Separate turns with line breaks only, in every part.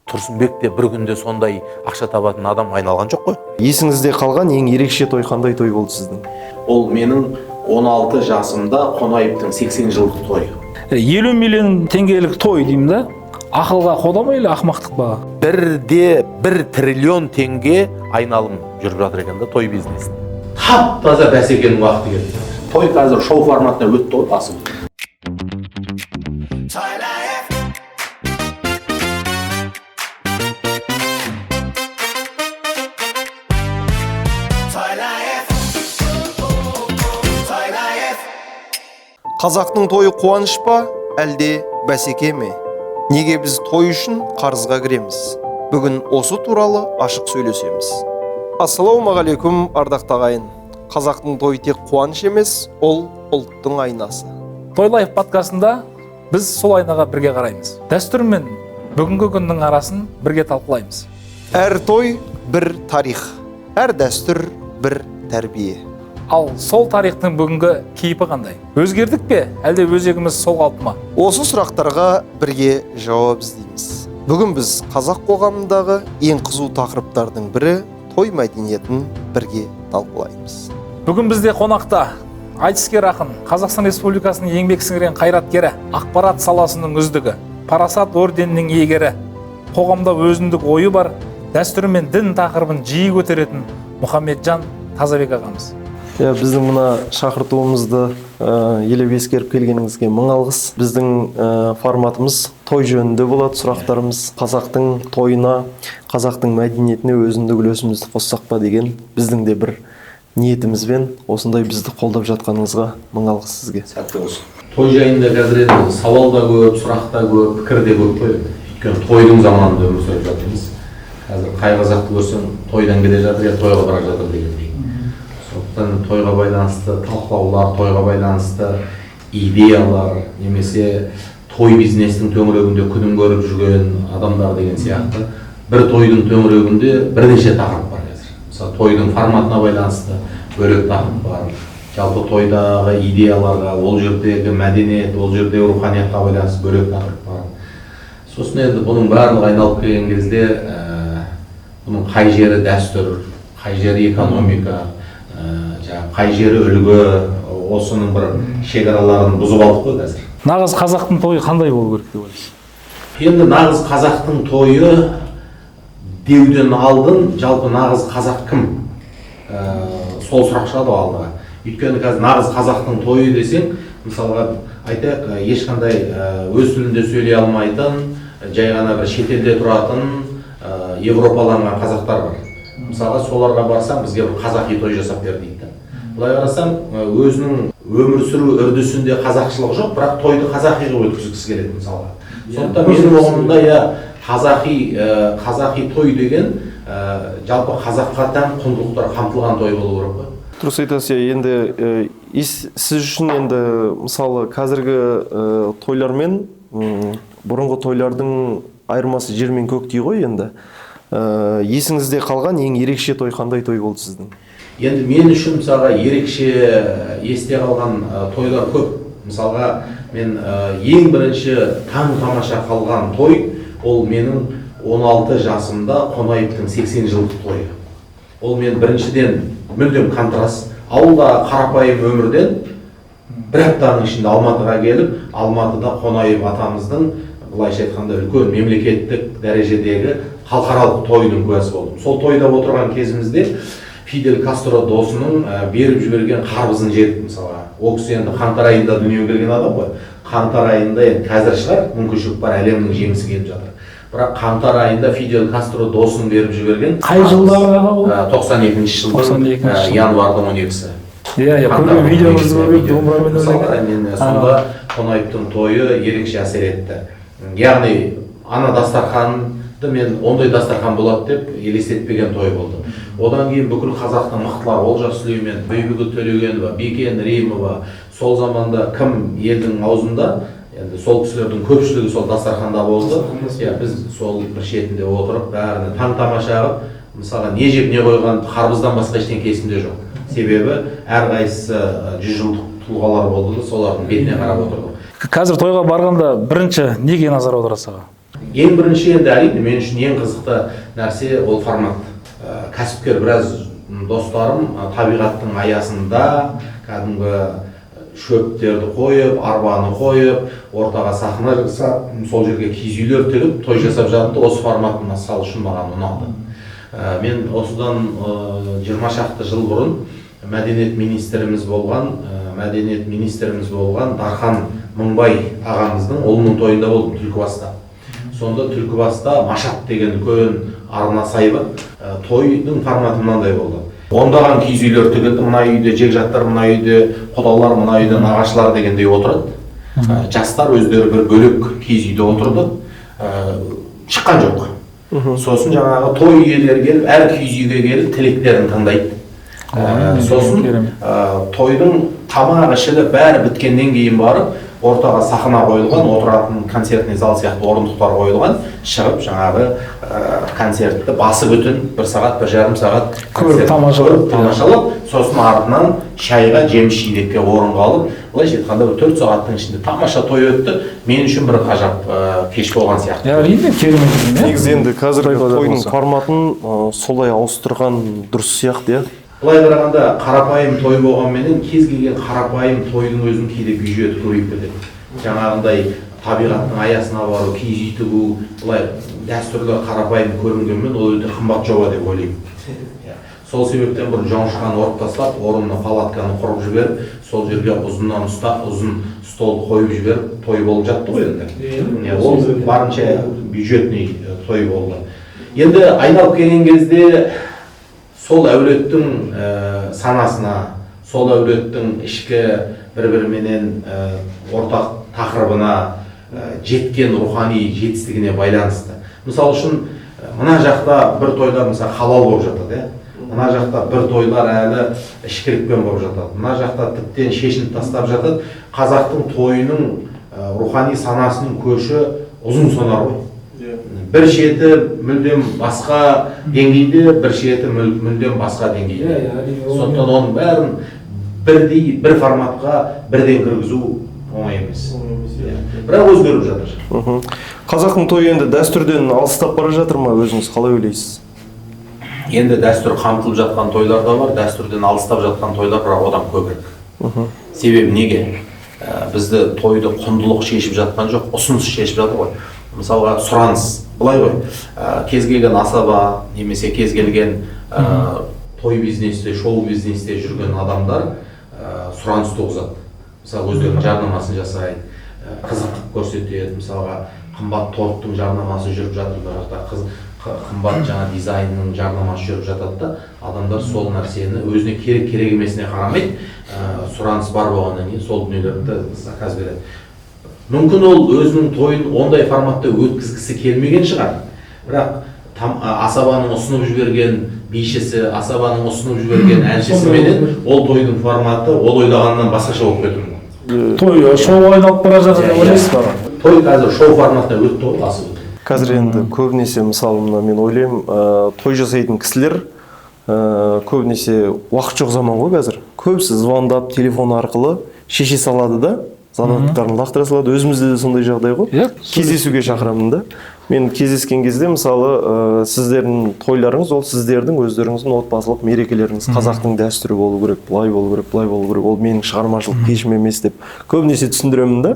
Тұрсынбек те бір күнде сондай ақша табатын адам айналған жоқ қой.
Есіңізде қалған ең ерекше той қандай той болды сіздің?
Ол менің 16 жасымда Қонаевтың 80 жылдық тойы.
50 миллион теңгелік той деймін да. Ақылға қода ма или ақымақтық ба?
1 триллион теңге айналым жүріп жатыр екен да той бизнесінде. Тап-таза бәсекенің уақыты келді. Той қазір шоу форматына өтті ғой басым.
Қазақтың тойы қуаныш па, әлде бәсеке ме? Неге біз той үшін қарызға кіреміз? Бүгін осы туралы ашық сөйлесеміз. Ассалаумағалейкум, ардақты ағайын. Қазақтың тойы тек қуаныш емес, ол ұлттың айнасы.
Той Лайф подкастында біз сол айнаға бірге қараймыз. Дәстүр мен бүгінгі күннің арасын бірге талқылаймыз.
Әр той бір тарих, әр дәстүр бір тәрбие.
Ал сол тарихтың бүгінгі кейпі қандай? Өзгердік пе, әлде өзегіміз сол қалпы ма?
Осы сұрақтарға бірге жауап іздейміз. Бүгін біз қазақ қоғамындағы ең қызу тақырыптардың бірі той мәдениетін бірге талқылаймыз.
Бүгін бізде қонақта айтыскер ақын, Қазақстан Республикасының еңбек сіңірген қайраткері, ақпарат саласының үздігі, парасат орденінің иегері, қоғамда өзіндік ойы бар, дәстүр мен дін тақырыбын жиі көтеретін Мұхамеджан Тазабек ағамыз.
Біздің мына шақыртуымызды елеп ескеріп келгеніңізге мың алғыс. Біздің форматымыз той жөнінде болады, сұрақтарымыз қазақтың тойына, қазақтың мәдениетіне өзіндік үлесімізді қоссақ па деген біздің де бір ниетімізбен осындай бізді қолдап жатқаныңызға мың алғыс сізге.
Сәтті болсын. Той жайында қазір енді сауал да көп, сұрақ та көп, пікір де көп қой. Өйткені тойдың заманында өмір сүріп жатырмыз. Қазір қай қазақты көрсең тойдан келе жатыр, тойға бара жатыр дегендей. Сондықтан тойға байланысты талқылаулар, тойға байланысты идеялар, немесе той бизнестің төңірегінде күнін көріп жүрген адамдар деген сияқты бір тойдың төңірегінде бірнеше тақырып бар қазір. Мысалы, тойдың форматына байланысты бөлек тақырып бар. Жалпы тойдағы идеяларға, ол жердегі мәдениет, ол жердегі руханиятқа байланысты бөлек тақырып бар. Сосын енді бұның барлығы айналып келген кезде бұның қай жері дәстүр, қай жері экономика, қай жері үлгі, осының бір шекараларын бұзып алдық қой қазір.
Нағыз қазақтың тойы қандай болу керек деп ойлайсыз?
Енді нағыз қазақтың тойы деуден алдын жалпы нағыз қазақ кім? Сол сұрақ шығады алдыға. Өйткені қазір нағыз қазақтың тойы десең, мысалға айтайық, ешқандай өз тілінде сөйлей алмайтын, жай ғана бір шетелде тұратын, европаланған қазақтар бар. Мысалға соларға барсам бізге бір қазақи той жасап бер дейді. Былай қарасам, өзінің өмір сүру үрдісінде қазақшылық жоқ, бірақ тойды қазақи қылып өткізгісі келеді мысалға. Сондықтан менің ұғымымда қазақи той деген жалпы қазаққа тән құндылықтар қамтылған той болу керек қой.
Дұрыс айтасыз, енді сіз үшін енді мысалы қазіргі тойлар мен бұрынғы тойлардың айырмасы жер мен көктей ғой енді. Есіңізде қалған ең ерекше той қандай той болды сіздің?
Енді мен үшін мысалға ерекше есте қалған тойлар көп. Мысалға мен ең бірінші таң тамаша қалған той, ол менің 16 жасымда Қонаевтың 80 жылдық тойы. Ол мен біріншіден мүлдем контраст, ауылда қарапайым өмірден бір аптаның ішінде Алматыға келіп, Алматыда Қонаев атамыздың былайша айтқанда үлкен мемлекеттік дәрежедегі халықаралық тойының куәсі болдым. Сол тойда отырған кезімізде Фидель Кастро досының беріп жіберген қарбызын жедік мысалға. Ол кісі енді қаңтар айында дүниеге келген адам ғой. Қаңтар айында енді қазір шығар, мүмкіншілік бар, әлемнің жемісі келіп жатыр. Бірақ қаңтар айында Фидель Кастро досын беріп жіберген.
Қай жылдағы ол?
92-ші жылдың январдың 12-сі.
Иә, көрген видеоңызды көріп, домбырамен
мысалға мен сонда Қонаевтың тойы ерекше әсер етті. Яғни ана дастарханды мен ондай дастархан болады деп елестетпеген той болды. Одан кейін бүкіл қазақтың мықтылар Олжас Сүлеймен, Бибігүл Төлегенова, Бекен Римова, сол заманда кім елдің аузында, енді сол кісілердің көпшілігі сол дастарханда болды. Біз сол бір шетінде отырып, бәріне таң тамаша қылып, мысалға не жеп не қойған қарбыздан басқа ештеңе есімде жоқ. Себебі әрқайсысы 100 жылдық тұлғалар болды, солардың бетіне қарап отырдық.
Қазір тойға барғанда бірінші неге назар аударасыз аға?
Ең бірінші енді әрине мен үшін ең қызықты нәрсе ол формат. Кәсіпкер біраз достарым табиғаттың аясында кәдімгі шөптерді қойып, арбаны қойып, ортаға сахна жасап, сол жерге киіз үйлер тігіп, той жасап жатты. Осы формат мысалы үшін маған ұнады. Мен осыдан 20 шақты жыл бұрын мәдениет министріміз болған Дархан Мыңбай ағамыздың ұлының тойында болдым Түлкібаста. Сонда Түлкібаста Машат деген үлкен арна сай бар. Тойдың форматы мынандай болды. Ондаған киіз үйлер тігілді. Мына үйде жекжаттар, мына үйде құдалар, мына үйде нағашылар дегендей отырады. Жастар өздері бір бөлек киіз үйде отырды. Шыққан жоқ. Сосын жаңағы той иелері келіп, әр киіз үйге келіп тілектерін тыңдайды. Сосын тойдың тамақ ішіліп бәрі біткеннен кейін барып, ортаға сахна қойылған, отыратын концертный зал сияқты орындықтар қойылған, шығып жаңағы концертті басы бүтін 1 сағат, 1,5 сағат
көріп
тамашалап, сосын артынан шайға, жеміс жидекке орын қалып, былайша айтқанда 4 сағаттың ішінде тамаша той өтті. Мен үшін бір ғажап кеш болған сияқты.
Әрине, керемет.
Негізі енді қазіргі тойдың форматын солай ауыстырған дұрыс сияқты, иә.
Былай қарағанда қарапайым той болғанменен кез келген қарапайым тойдың өзінің кейде бюджеті көбейіп кетеді. Жаңағындай табиғаттың аясына бару, киіз үй тігу, былай дәстүрлі қарапайым көрінгенмен ол өте қымбат жоба деп ойлаймын. Сол себептен бір жоңышқаны орып тастап, орнына палатканы құрып жіберіп, сол жерге ұзын стол қойып жіберіп, той болып жатты ғой енді. Ол барынша бюджетный той болды. Енді айналып келген кезде сол әулеттің санасына, сол әулеттің ішкі бір-біріменен ортақ тақырыбына, жеткен рухани жетістігіне байланысты. Мысалы үшін, мына жақта бір тойлар мысалы халал болып жатады, мына жақта бір тойлар әлі ішкілікпен болып жатады, мына жақта тіптен шешініп тастап жатады. Қазақтың тойының рухани санасының көші ұзын сонар ғой. Бір шеті мүлдем басқа деңгейде, бір шеті мүлдем басқа деңгейде. Сондықтан оның бәрін бір форматқа бірден кіргізу оңай емес. Бірақ өзгеріп жатыр.
Қазақтың тойы енді дәстүрден алыстап бара жатыр ма, өзіңіз қалай ойлайсыз?
Енді дәстүр қамтылып жатқан тойлар да бар, дәстүрден алыстап жатқан тойлар бірақ одан көбірек. Себебі неге? Бізді тойды құндылық шешіп жатқан жоқ, ұсыныс шешіп жатыр ғой. Мысалға сұраныс, былай ғой, кез келген асаба немесе кез келген той бизнесте, шоу бизнесте жүрген адамдар сұраныс туғызады. Мысалы өздерінің жарнамасын жасайды, қызық көрсетеді. Мысалға қымбат торттың жарнамасы жүріп жатыр, қымбат жаңа дизайнның жарнамасы жүріп жатады да, адамдар сол нәрсені өзіне керек емесіне қарамайды, сұраныс бар болғаннан кейін сол дүниелерді заказ береді. Мүмкін ол өзінің тойын ондай форматта өткізгісі келмеген шығар. Бірақ асабаның ұсынып жіберген бишісі, асабаның ұсынып жіберген әншісіменен ол тойдың форматы ол ойлағаннан басқаша болып кетті.
Той шоу айналып бара жатыр деп ойлайсыз ба?
Той қазір шоу форматына өтті ғой, асып өтті.
Қазір енді көбінесе мысалы мен ойлаймын, той жасайтын кісілер көбінесе уақыт жоқ заман ғой қазір. Көбісі звондап, телефон арқылы шеше салады да, занаттарын лақтыра салады. Өзімізде де сондай жағдай ғой. Кездесуге шақырамын да. Мен кездескен кезде мысалы сіздердің тойларыңыз ол сіздердің өздеріңіздің отбасылық мерекелеріңіз, қазақтың дәстүрі болу керек, былай болу керек, былай болу керек. Ол менің шығармашылық кешім емес деп көбінесе түсіндіремін да.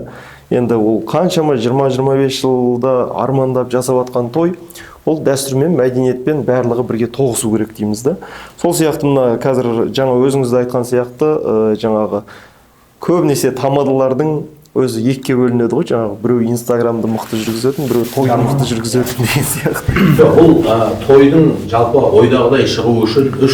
Енді ол қаншама 20-25 жылда армандап жасап атқан той, ол дәстүрмен, мәдениетпен барлығы бірге тоғысу керек дейміз да. Сол сияқты мына қазір жаңа өзіңізді айтқан сияқты жаңағы көбінесе тамадалардың өзі екіге бөлінеді ғой, жаңағы біреу инстаграмды мықты жүргізетін, біреу тойды мықты жүргізетін деген сияқты.
Бұл тойдың жалпы ойдағыдай шығу үшін 3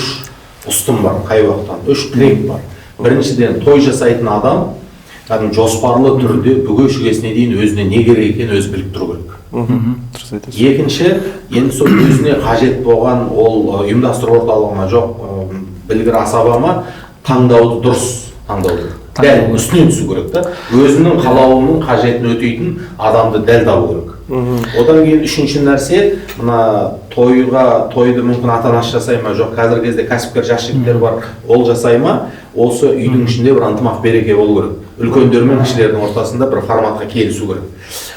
ұстын бар, қай уақыттан 3 трек бар. Біріншіден той жасайтын адам жоспарлы түрде бүге-шүгесіне дейін өзіне не керек екенін өзі біліп тұру керек. Екінші, енді сол өзіне қажет болған ол ұйымдастыру орталығына жоқ, білгір асабама таңдауды дұрыс таңдауды. Дәл үстінен түсу керек та. Өзінің қалауының қажетін өтейтін адамды дәл табу керек. Одан кейін үшінші нәрсе, мына тойды мүмкін ата-анасы жасай ма, жоқ қазіргі кезде кәсіпкер жас жігіттер бар, ол жасай ма, осы үйдің ішінде бір ынтымақ береке болу керек. Үлкендер мен кішілердің ортасында бір форматқа келісу керек.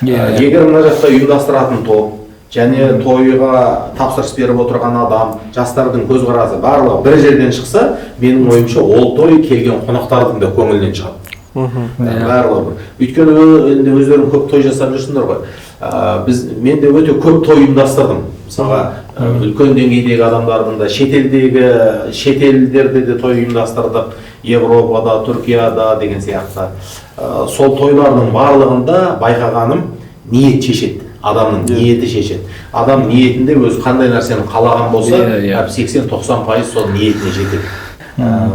Егер мына жақта ұйымдастыратын топ және тойға тапсырыс беріп отырған адам, жастардың көзқарасы барлығы бір жерден шықса, менің ойымша ол той келген қонақтардың да көңілінен шығады. Барлығы. Өйткені енді өздерің көп той жасап жүрсіңдер ғой. Мен де өте көп той ұйымдастырдым. Мысалға үлкен деңгейдегі адамдардың да шетелдерде де той ұйымдастырдық, Европада, Түркияда деген сияқты. Сол тойлардың барлығында байқағаным ниет шешеді. Адамның ниеті шешеді. Адам ниетінде өзі қандай нәрсені қалаған болса, 80-90% сол ниетіне жетеді.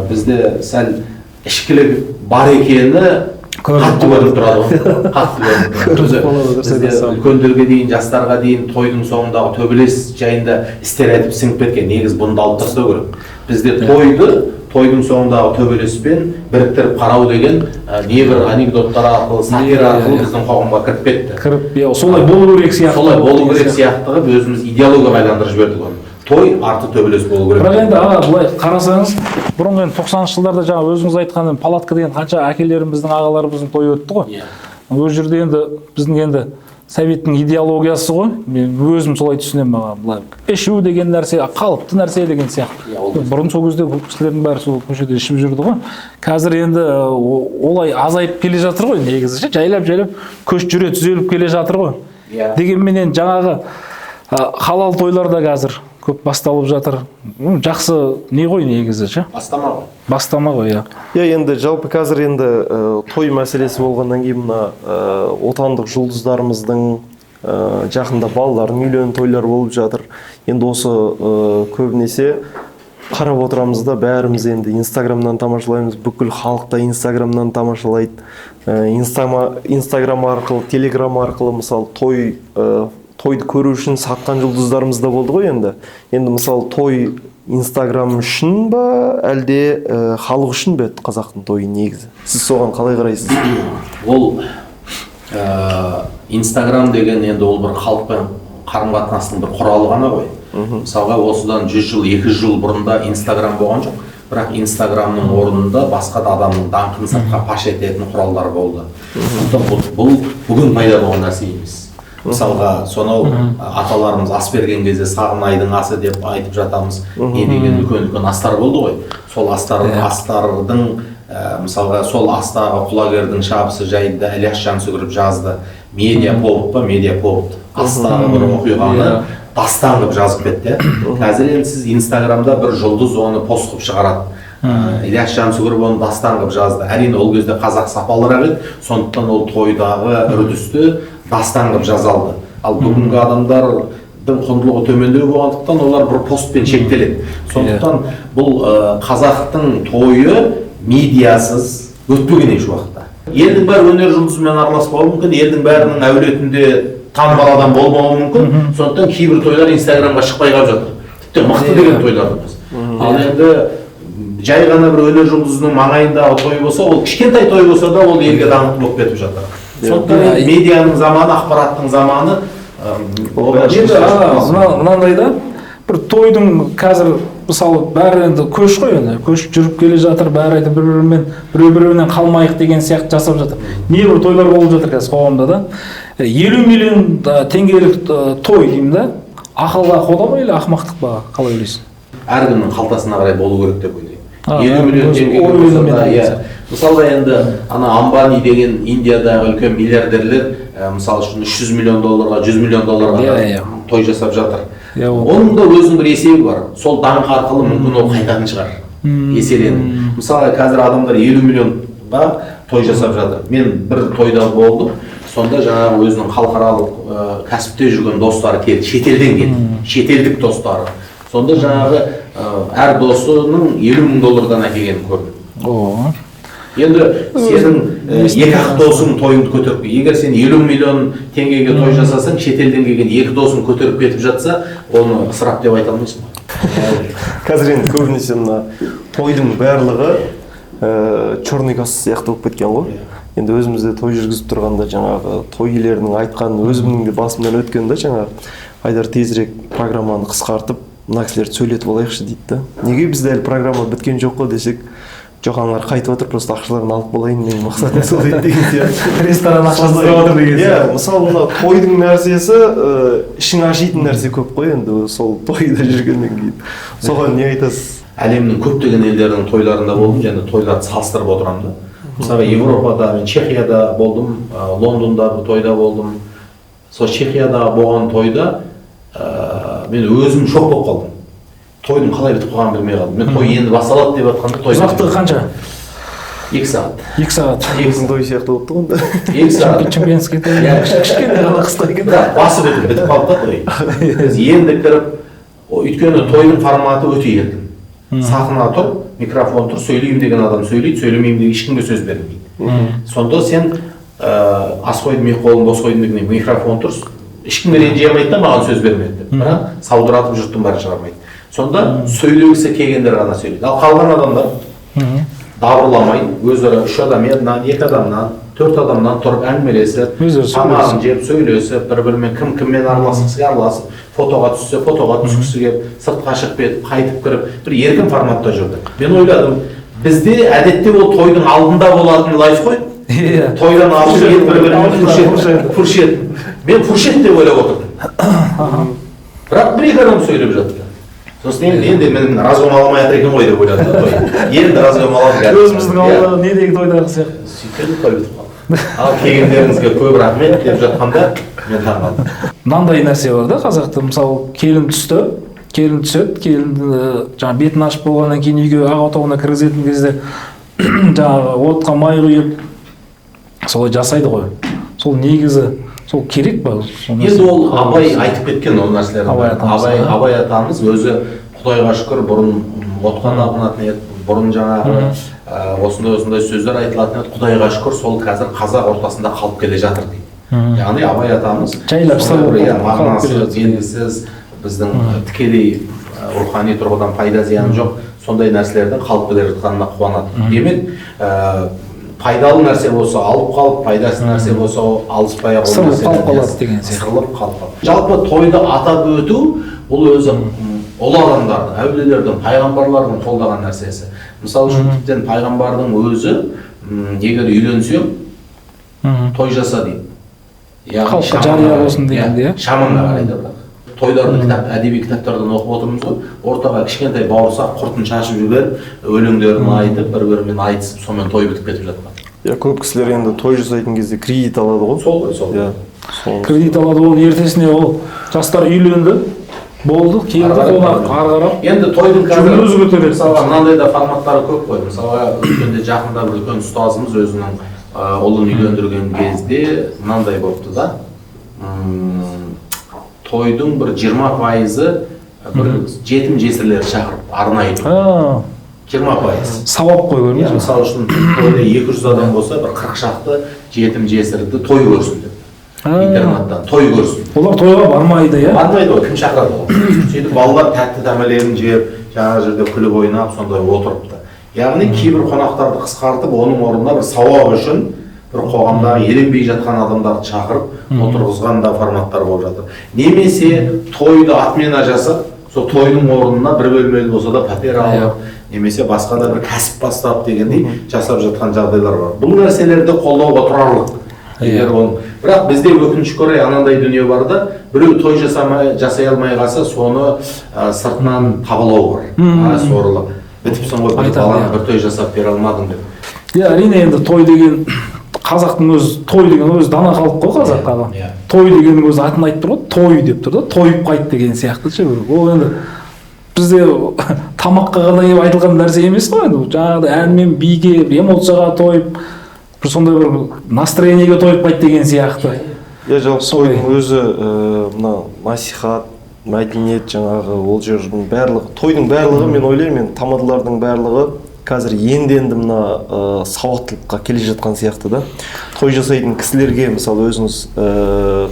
Бізде сәл ішкілік бар екені қатты көрініп тұрады ғой. Қатты көрініп тұрады. Бізде үлкендерге дейін, жастарға дейін тойдың соңындағы төбелес жайында істер айтып сіңіп кеткен. Негізі бұны алып тастау керек. Бізде тойдың соңындағы төбелеспен біріктіріп қарау деген небір анекдоттар арқылы, сатира арқылы біздің қоғамға кіріп кетті.
Солай болу керек сияқты.
Солай болу керек сияқты қылып өзіміз идеологияға айландырып жібердік оны. Той арты төбелес болу керек.
Бірақ енді аға былай қарасаңыз, бұрынғы 90-шы жылдарда жаңа өзіңіз айтқан палатка деген қанша әкелеріміздің, ағаларымыздың тойы өтті ғой. Ол жерде енді біздің енді советтің идеологиясы ғой. Мен өзім солай түсінемін аға. Былай ішу деген нәрсе, қалыпты нәрсе деген сияқты. Бұрын сол кезде бұл кісілердің бәрі сол көшеде ішіп жүрді ғой. Қазір енді олай азайып келе жатыр ғой негізі. Жайлап көш жүре түзеліп келе жатыр ғой. Дегенменен жаңағы халал тойларда қазір көп басталып жатыр. Жақсы не ғой негізі ше? Бастама ғой, иә.
Енді жалпы қазір енді той мәселесі болғаннан кейін мына отандық жұлдыздарымыздың жақында балалардың үйлену тойлары болып жатыр. Енді осы көбінесе қарап отырамыз да, бәріміз енді Инстаграмнан тамашалаймыз, бүкіл халық та Инстаграмнан тамашалайды. Инстаграм арқылы, Телеграм арқылы мысалы тойды көру үшін сатқан жұлдыздарымыз да болды ғой енді. Енді мысалы той Инстаграм үшін ба, әлде халық үшін бе қазақтың тойы негізі? Сіз соған қалай қарайсыз?
Ол Инстаграм деген енді ол бір халықпен қарым-қатынастың бір құралы ғана ғой. Мысалға осыдан 100 жыл, 200 жыл бұрында Инстаграм болған жоқ. Бірақ Инстаграмның орнында басқа да адамның даңқын сыртқа паш ететін құралдар болды. Бұл бүгін пайда болған нәрсе емес. Мысалға, сонау аталарымыз ас берген кезде сағын айдың асы деп айтып жатамыз. Не деген үлкен астар болды ғой. Сол астардың, мысалға, сол астағы құлагердің шабысы жайында Ілияс Жансүгіров жазды. Медиа повод па, медиа повод. Астағы бір оқиғаны дастан қылып жазып кетті. Қазір енді сіз Инстаграмда бір жұлдыз оны пост қылып шығарады. Ілияс Жансүгіров оны дастан қылып жазды. Әрине ол кезде қазақ сапалырақ еді, сондықтан ол тойдағы үрдісті дастан қылып жазалды. Ал бүгінгі адамдардың құндылығы төмендеу болғандықтан олар бір постпен шектеледі. Сондықтан бұл қазақтың тойы медиасыз өтпеген еш уақытта. Елдің бәрі өнер жұлдызымен араласпауы мүмкін, елдің бәрінің әулетінде танымал адам болмауы мүмкін. Сондықтан кейбір тойлар Инстаграмға шықпай қалып жатыр. Тіпті мықты деген тойлар емес. Ал енді жай ғана бір өнер жұлдызының маңайындағы той болса, ол кішкентай той болса да ол елге даңқты болып кетіп жатыр. Сондықтан медианың заманы, ақпараттың заманы
мынандай да бір тойдың қазір мысалы бәрі енді көш қой, енді көш жүріп келе жатыр, бәрі айтып біреу-біреуінен қалмайық деген сияқты жасап жатыр. Небір тойлар болып жатыр қазір қоғамда да. 50 миллион теңгелік той деймін да, ақылға қода ма или ақымақтық па, қалай ойлайсың?
Әркімнің қалтасына қарай болу керек деп ойлаймын. 50 миллион теңгеге болса да, иә. Мысалға енді Амбани деген Индиядағы үлкен миллиардерлер мысалы үшін $300 миллион, $100 миллион той жасап жатыр. Оның да өзінің бір есебі бар. Сол даңқ арқылы мүмкін ол қайтатын шығар. Еселеніп. Мысалы қазір адамдар 50 миллионға той жасап жатыр. Мен бір тойда болдым. Сонда жаңағы өзінің халықаралық кәсіпте жүрген достары келді, шетелден келді, шетелдік достары. Сонда жаңағы әр досының $50,000 әкелгенін көрдім. Енді сенің екі-ақ досың тойыңды көтеріп, егер сен 50 миллион теңгеге той жасасаң, шетелден келген екі досың көтеріп кетіп жатса, оны ысырап деп айта алмайсың.
Қазір енді көбінесе мына тойдың барлығы черный касса сияқты болып кеткен ғой. енді өзімізде той жүргізіп тұрғанда жаңағы той иелерінің айтқанын өзімнің де басымнан өткен да жаңағы Айдар тезірек программаны қысқартып мына кісілерді сөйлетіп алайықшы дейді да. Неге бізде әлі программа біткен жоқ қой десек, жоқ аналар қайтып отыр, просто ақшаларын алып болайын, менің мақсатым сол еді деген сияқты.
Ресторан ақшасын сұрап отыр деген сияқты.
Мысалы мына тойдың нәрсесі ішің ашитын нәрсе көп қой енді сол тойда жүргеннен кейін. Соған не айтасыз?
Әлемнің көптеген елдерінің тойларында болдым, және тойларды салыстырып отырамын да. Мысалы Европада, мен Чехияда болдым, Лондонда бір тойда болдым. Сол Чехияда болған тойда мен өзім шок болып қалдым. Тойдың қалай бітіп қалғанын білмей қалдым. Мен той енді басталады деп жатқанда той.
Ұзақтығы қанша?
2 сағат.
2 сағат.
Егіздің той сияқты болып тұр онда.
2 сағат.
Чемпионский той.
Кішкене ғана қысқа екен.
Басы бітіп қалды да той. Біз енді кіріп, өйткені тойдың форматы өте еркін. Сахна тұр, микрофон тұр, сөйлеймін деген адам сөйлейді, сөйлемеймін деген ешкімге сөз берілмейді. Сонда сен ас қойдым, екі қолым бос қойдым деген микрофон тұр, ешкімге ренжи алмайды да маған сөз бермеді. Бірақ саудыратып жұрттың бәрін шығармайды. Сонда сөйлегісі келгендер ғана сөйлейді. Ал қалған адамдар дабырламай, өзара 3 адамнан, 2 адамнан, 4 адамнан тұрып әңгімелесіп, тамағын жеп, сөйлесіп, бір-бірімен кім-кіммен араласып, фотоға түссе, фотоға түскісі келіп, сыртқа шығып кетіп, қайтып кіріп, бір еркін форматта жүрді. Мен ойладым, бізде әдетте ол тойдың алдында болатын лайф қой. Тойдан алдын бір-бірімен фуршет. Мен фуршет деп ойлап отырдым. Бірақ бір-екі адам сөйлеп жатты. Сосын енді мен разгомаламай жатыр екен ғой деп ойладым. Енді разгомалап
өзіміздің ауылда недегі тойдағы сияқты.
Сөйткен той бітіп қалды. Ал келгендеріңізге көп рахмет деп жатқанда мен таңқалдым.
Мынандай нәрсе бар да қазақта, мысалы келін түседі, келін жаңағы бетін ашып болғаннан кейін үйге ақ отауына кіргізетін кезде жаңағы отқа май құйып солай жасайды ғой. Сол негізі сол керек па?
Енді ол Абай айтып кеткен ол нәрселерді. Абай атамыз өзі Құдайға шүкір бұрын отқа табынатын еді, бұрын жаңағы осындай сөздер айтылатын еді. Құдайға шүкір сол қазір қазақ ортасында қалып келе жатыр дейді. Яғни Абай атамыз
жайлап
мағынасы белгісіз, біздің тікелей рухани тұрғыдан пайда зияны жоқ, сондай нәрселердің қалып келе жатқанына қуанады. Демек, пайдалы нәрсе болса алып қалып, пайдасыз нәрсе болса алыспай ақ
сырылып қалып қалады деген сияқты.
Сырылып қалып қалады. Жалпы тойды атап өту бұл өзі ұлы адамдардың, әулиелердің, пайғамбарлардың қолдаған нәрсесі. Мысалы үшін тіптен пайғамбардың өзі егер үйленсең той жаса дейді.
Халыққа жария болсын дегенде.
Шаманға қарайды бірақ. Тойларды әдеби кітаптардан оқып отырмыз ғой. Ортаға кішкентай бауырсақ құртын шашып жіберіп, өлеңдерін айтып, бір-бірімен айтысып, сонымен той бітіп кетіп жатқан.
Көп кісілер енді той жасайтын кезде кредит алады ғой.
Сол ғой, сол.
Кредит алады, ол ертесіне ол жастар үйленді, болды, келді, қонақ ары қарап.
Енді тойдың қазір
өзі көтереді.
Мысалға мынандай да форматтары көп қой. Мысалға өткенде жақында бір үлкен ұстазымыз өзінің ұлын үйлендірген кезде мынандай болыпты да. Тойдың бір 20% бір жетім жесірлер шақырып арнайы. 20%.
Сауап қой көрмейсіз?
Мысалы үшін тойда 200 адам болса, бір 40 шақты жетім жесірді той көрсін деп. Интернаттан той көрсін.
Олар тойға бармайды, иә?
Бармайды ғой, кім шақырады ғой. Сөйтіп балалар тәтті тәмелерін жеп, жаңа жерде күліп ойнап, сондай отырыпты. Яғни кейбір қонақтарды қысқартып, оның орнына бір сауап үшін бір қоғамдағы еленбей жатқан адамдарды шақырып отырғызған да форматтар болып жатыр. Немесе тойды отмена жасап, сол тойдың орнына бір бөлмелі болса да пәтер алып, немесе басқа да бір кәсіп бастап дегендей жасап жатқан жағдайлар бар. Бұл нәрселерді қолдауға тұрарлық. Бірақ бізде өкінішке орай анандай дүние бар да, біреу той жасай алмай қалса, соны сыртынан табалау бар. Сорлы. Бітіпсің ғой, баланы бір той жасап бере алмадың деп.
Әрине енді той деген қазақтың өзі, той деген өзі дана халық қой қазаққа. Той дегеннің өзі атын айтып тұр ғой, той деп тұр да, тойып қайт деген сияқты ше. Ол енді бізде тамаққа ғана айтылған нәрсе емес қой енді. Жаңағыдай әнмен биге, эмоцияға тойып, бір сондай бір настроениеге тойып қайт деген сияқты.
Жалпы тойдың өзі мына насихат, мәдениет жаңағы ол жердің барлығы, тойдың барлығы мен ойлаймын, тамадалардың барлығы қазір енді мына сауаттылыққа келе жатқан сияқты да. Той жасайтын кісілерге мысалы өзіңіз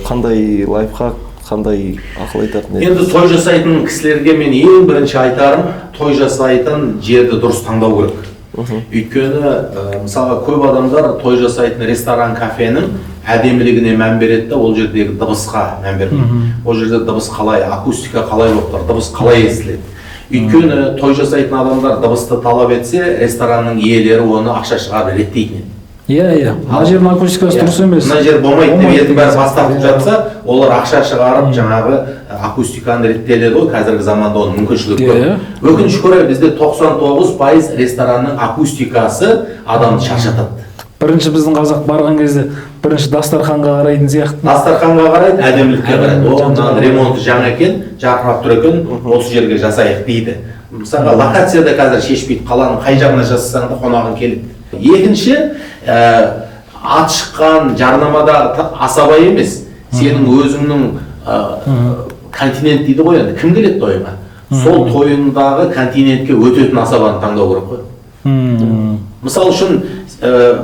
қандай лайфхак, қандай ақыл айтатын едіңіз?
Енді той жасайтын кісілерге мен ең бірінші айтарым, той жасайтын жерді дұрыс таңдау керек. Өйткені мысалға көп адамдар той жасайтын ресторан, кафенің әдемілігіне мән береді да, ол жердегі дыбысқа мән бермейді. Ол жерде дыбыс қалай, акустика қалай болып тұр, дыбыс қалай естіледі. Өйткені той жасайтын адамдар дыбысты талап етсе, ресторанның иелері оны ақша шығарып реттейтін еді.
Мына жердің акустикасы дұрыс емес.
Мына жер болмайды деп елдің бәрі бастап жатса, олар ақша шығарып жаңағы акустиканы реттеледі ғой, қазіргі заманда оның мүмкіншілігі көп. Өкінішке орай бізде 99% ресторанның акустикасы адамды шаршатады.
Бірінші біздің қазақ барған кезде бірінші дастарханға қарайтын сияқты.
Дастарханға қарайды, әдемілікке қарайды. Оның ремонты жаңа екен, жарқырап тұр екен, осы жерге жасайық дейді. Мысалға локацияда қазір шешпейді, қаланың қай жағына жасасаң да қонағың келеді. Екінші, ат шыққан жарнамада асаба емес, сенің өзіңнің континент дейді ғой енді, кім келеді тойыңа? Сол тойыңдағы континентке өтетін асабаны таңдау керек қой. Мысал үшін,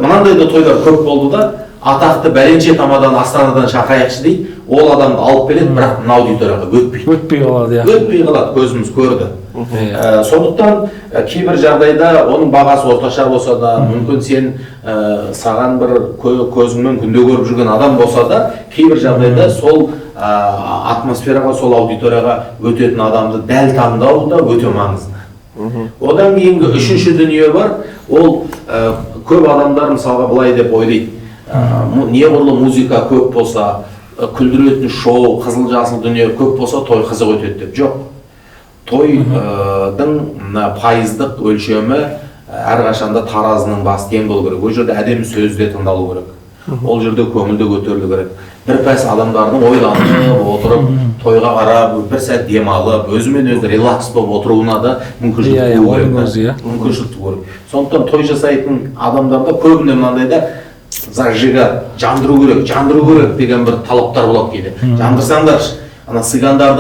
мынандай да тойлар көп болды да, атақты бәленше тамадан Астанадан шақырайықшы дейді, ол адамды алып келеді, бірақ мына аудиторияға өтпейді.
Өтпей қалады,
Өтпей қалады, көзіміз көрді. Сондықтан кейбір жағдайда оның бағасы орташа болса да, мүмкін сен саған бір көзіңмен күнде көріп жүрген адам болса да, кейбір жағдайда сол атмосфераға, сол аудиторияға өтетін адамды дәл таңдау да өте маңызды. Одан кейінгі үшінші дүние бар, ол көп адамдар мысалға былай деп ойлайды, неғұрлым музыка көп болса, күлдіретін шоу, қызыл-жасыл дүние көп болса, той қызық өтеді деп. Жоқ. Тойдың пайыздық өлшемі әрқашанда таразының басы тең болу керек. Ол жерде әдемі сөз де тыңдалу керек. Ол жерде көңілді көтерілу керек. Бір пәс адамдардың ойланып отырып, тойға қарап, бір сәт демалып, өзімен өзі релакс болып отыруына да мүмкіншілік туы керек. Сондықтан той жасайтын адамдарда көбінде мынандайда зажигать, жандыру керек деген бір талаптар болады кейде. Жандырсаңдаршы, ана сыгандар